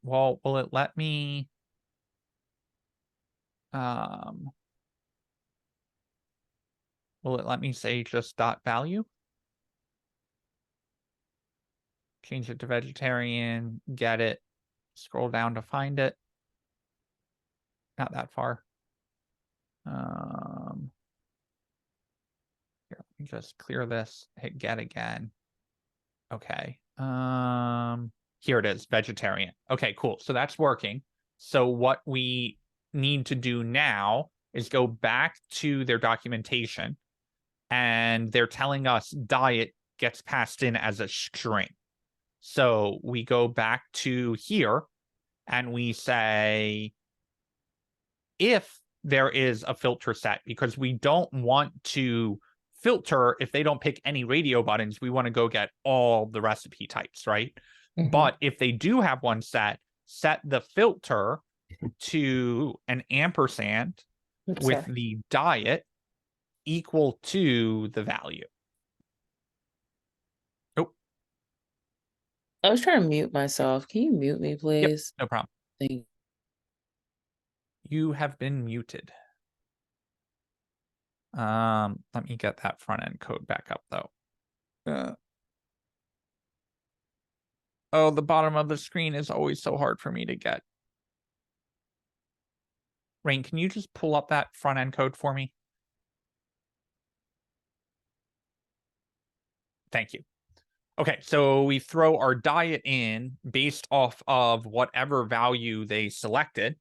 well, will it let me will it let me say just dot value? Change it to vegetarian, get it, scroll down to find it. Not that far. Here, let me just clear this, hit get again. Okay. Here it is, vegetarian. Okay, cool. So that's working. So what we need to do now is go back to their documentation, and they're telling us diet gets passed in as a string. So we go back to here and we say, if there is a filter set, because we don't want to filter if they don't pick any radio buttons, we want to go get all the recipe types, right? Mhm. But if they do have one set the filter to an ampersand Oops, with sorry. the diet equal to the value. I was trying to mute myself. Can you mute me, please? No problem. Thank You have been muted. Let me get that front end code back up though. Oh, the bottom of the screen is always so hard for me to get. Rain, can you just pull up that front end code for me? Thank you. Okay, so we throw our diet in based off of whatever value they selected,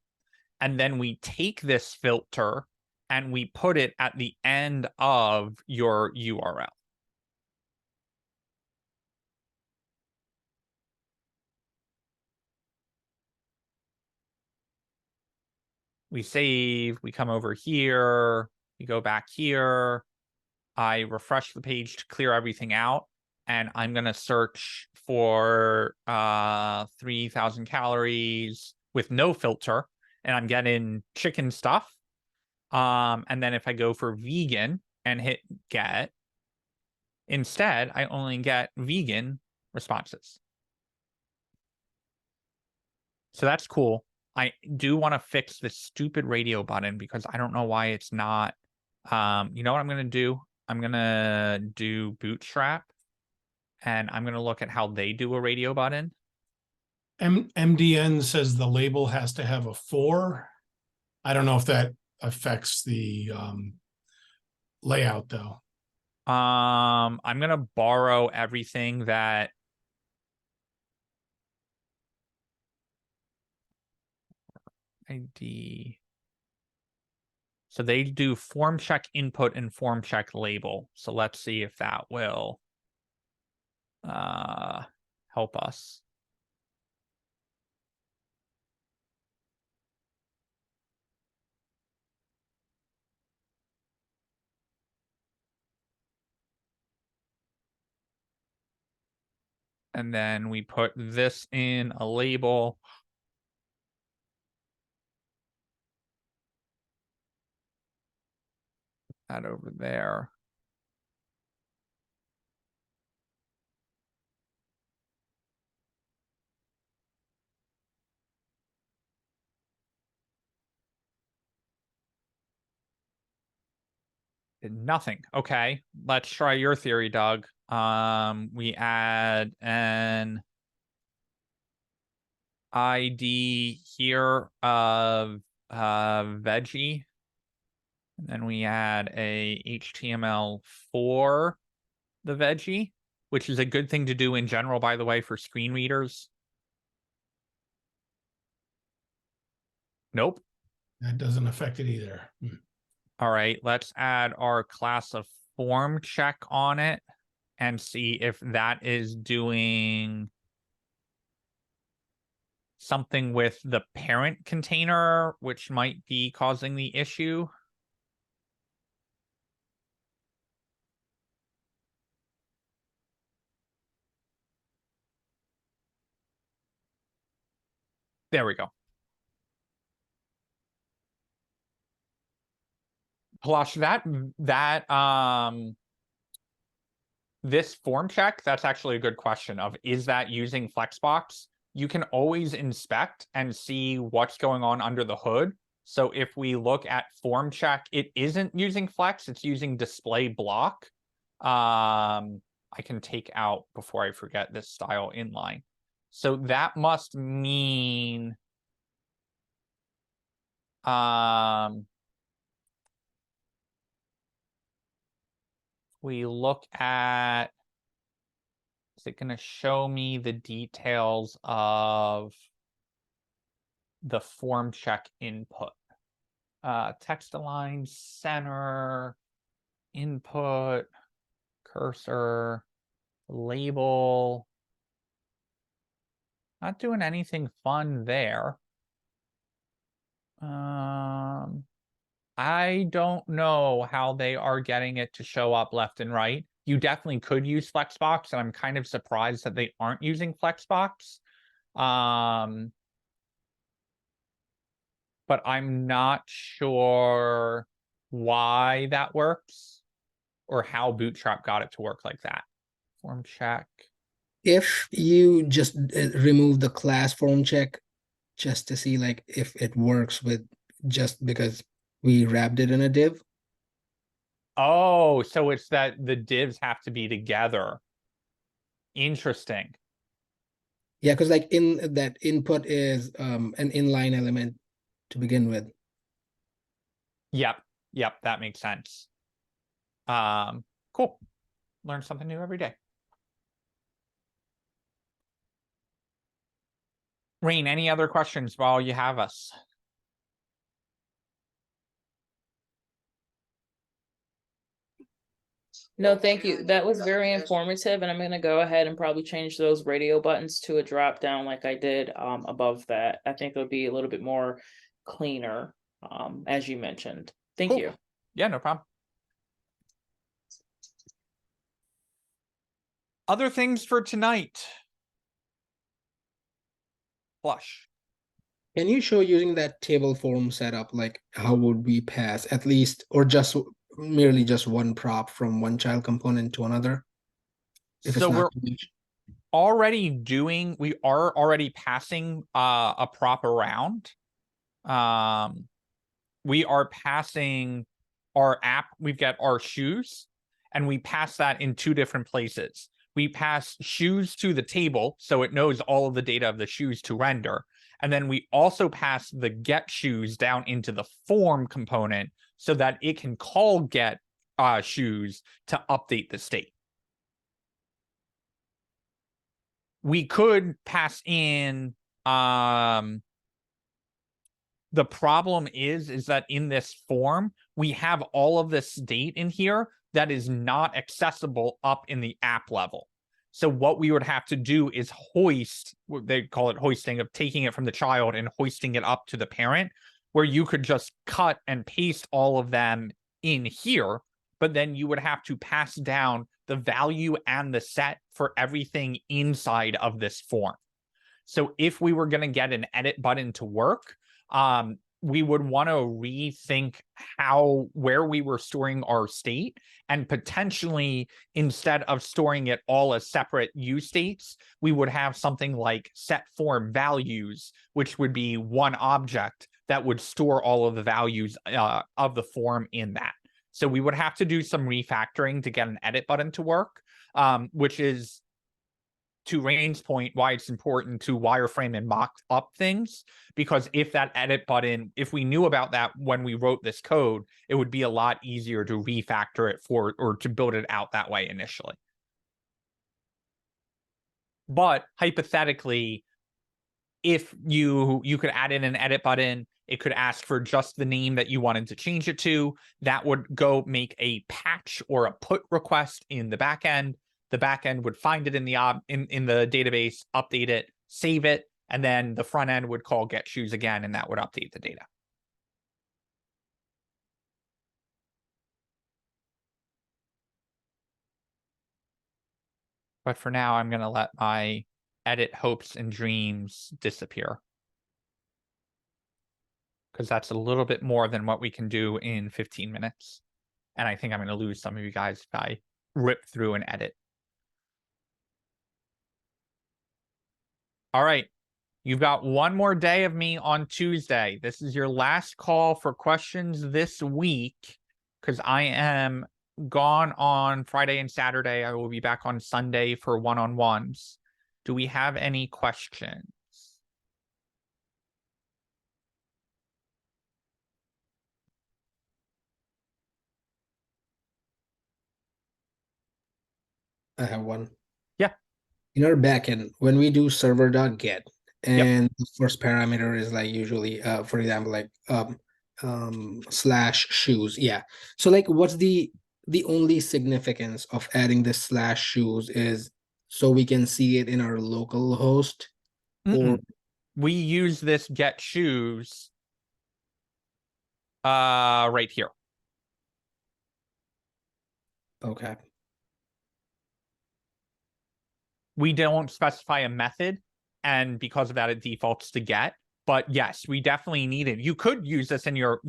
and then we take this filter and we put it at the end of your URL. We save, we come over here, we go back here, I refresh the page to clear everything out, and I'm gonna search for 3,000 calories with no filter, and I'm getting chicken stuff. And then if I go for vegan and hit get, instead I only get vegan responses. So that's cool. I do want to fix this stupid radio button because I don't know why it's not. You know what I'm gonna do? I'm gonna do Bootstrap, and I'm gonna look at how they do a radio button. MDN says the label has to have a 4. I don't know if that affects the layout though. I'm gonna borrow everything that ID. So they do form check input and form check label. So let's see if that will help us. And then we put this in a label. That over there. Did nothing. Okay, let's try your theory, Doug. We add an ID here of veggie. And then we add a HTML for the veggie, which is a good thing to do in general, by the way, for screen readers. Nope. That doesn't affect it either. All right, let's add our class of form check on it and see if that is doing something with the parent container, which might be causing the issue. There we go. Palash, this form check, that's actually a good question of, is that using Flexbox? You can always inspect and see what's going on under the hood. So if we look at form check, it isn't using Flex, it's using display block. I can take out, before I forget, this style inline. So that must mean we look at, is it going to show me the details of the form check input? Text align, center, input, cursor, label. Not doing anything fun there. I don't know how they are getting it to show up left and right. You definitely could use Flexbox, and I'm kind of surprised that they aren't using Flexbox. But I'm not sure why that works or how Bootstrap got it to work like that. Form check. If you just remove the class form check just to see like if it works with, just because we wrapped it in a div. Oh, so it's that the divs have to be together. Interesting. Yeah, because like in that input is an inline element to begin with. Yep, that makes sense. Cool. Learn something new every day. Rain, any other questions while you have us? No, thank you. That was very informative, and I'm gonna go ahead and probably change those radio buttons to a drop down like I did above that. I think it'll be a little bit more cleaner, as you mentioned. Thank Cool. you. Yeah, no problem. Other things for tonight. Flush. Can you show using that table form setup, like how would we pass at least, or just merely just one prop from one child component to another? If it's So not we're too much. we are already passing a prop around. We are passing our app, we've got our shoes, and we pass that in two different places. We pass shoes to the table, so it knows all of the data of the shoes to render. And then we also pass the get shoes down into the form component so that it can call get shoes to update the state. We could pass in the problem is that in this form, we have all of this state in here that is not accessible up in the app level. So what we would have to do is hoist, they call it hoisting, of taking it from the child and hoisting it up to the parent, where you could just cut and paste all of them in here, but then you would have to pass down the value and the set for everything inside of this form. So if we were going to get an edit button to work, we would want to rethink where we were storing our state, and potentially, instead of storing it all as separate use states, we would have something like set form values, which would be one object that would store all of the values of the form in that. So we would have to do some refactoring to get an edit button to work, which is, to Rain's point, why it's important to wireframe and mock up things, because if that edit button, if we knew about that when we wrote this code, it would be a lot easier to refactor it or to build it out that way initially. But hypothetically, if you could add in an edit button, it could ask for just the name that you wanted to change it to. That would go make a patch or a put request in the backend. The backend would find it in the database, update it, save it, and then the front end would call get shoes again, and that would update the data. But for now, I'm going to let my edit hopes and dreams disappear, because that's a little bit more than what we can do in 15 minutes. And I think I'm going to lose some of you guys if I rip through and edit. All right. You've got one more day of me on Tuesday. This is your last call for questions this week, because I am gone on Friday and Saturday. I will be back on Sunday for one-on-ones. Do we have any questions? I have one. Yeah. In our backend, when we do server.get, and the first parameter is like usually, for example, like slash shoes. Yeah. So like, what's the only significance of adding this slash shoes is so we can see it in our local host, or we use this get shoes right here. okay. We don't specify a method, and because of that, it defaults to get. But yes, we definitely need it. You could use this in your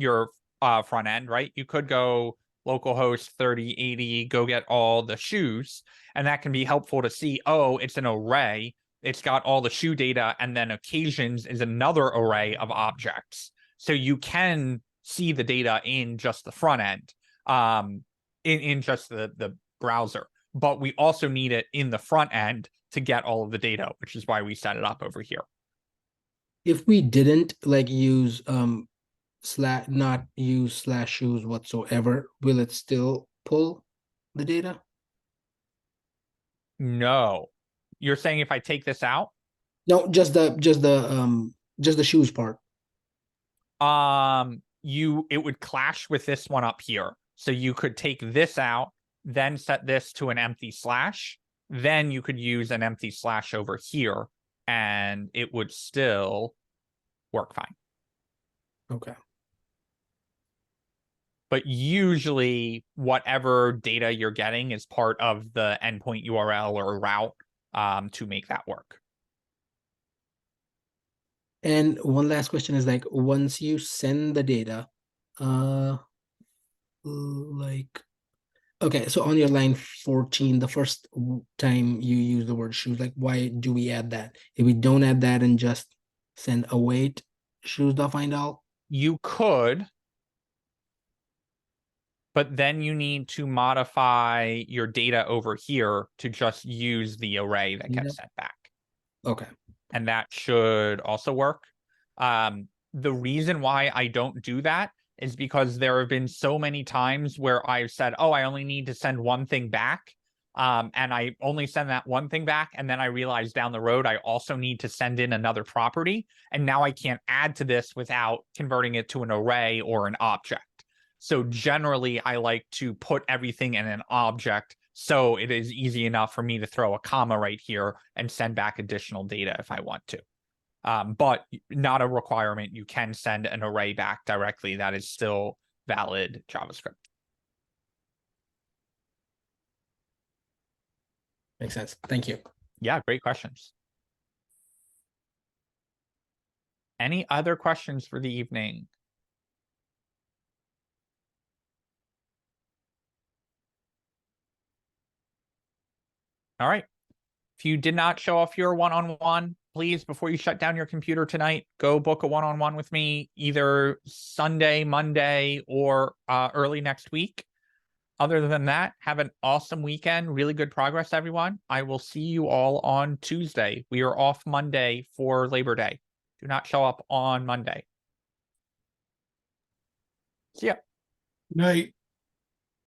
front end, right? You could go localhost 3080, go get all the shoes, and that can be helpful to see, oh, it's an array. It's got all the shoe data, and then occasions is another array of objects. So you can see the data in just the front end, in just the browser. But we also need it in the front end to get all of the data, which is why we set it up over here. If we didn't like use not use slash shoes whatsoever, will it still pull the data? No. You're saying if I take this out? No, just the shoes part. It would clash with this one up here. So you could take this out, then set this to an empty slash. Then you could use an empty slash over here, and it would still work fine. Okay. but usually whatever data you're getting is part of the endpoint URL or route to make that work. And one last question is like, once you send the data, like, okay, so on your line 14, the first time you use the word shoes, like, why do we add that? If we don't add that and just send await shoes.find_all? You could, but then you need to modify your data over here to just use the array that gets sent back. Okay. And that should also work. The reason why I don't do that is because there have been so many times where I've said, oh, I only need to send one thing back. And I only send that one thing back. And then I realize down the road, I also need to send in another property. And now I can't add to this without converting it to an array or an object. So generally, I like to put everything in an object so it is easy enough for me to throw a comma right here and send back additional data if I want to. But not a requirement. You can send an array back directly. That is still valid JavaScript. Makes sense. Thank you. Yeah, great questions. Any other questions for the evening? All right. If you did not show off your one-on-one, please, before you shut down your computer tonight, go book a one-on-one with me either Sunday, Monday, or early next week. Other than that, have an awesome weekend. Really good progress, everyone. I will see you all on Tuesday. We are off Monday for Labor Day. Do not show up on Monday. See ya. Night.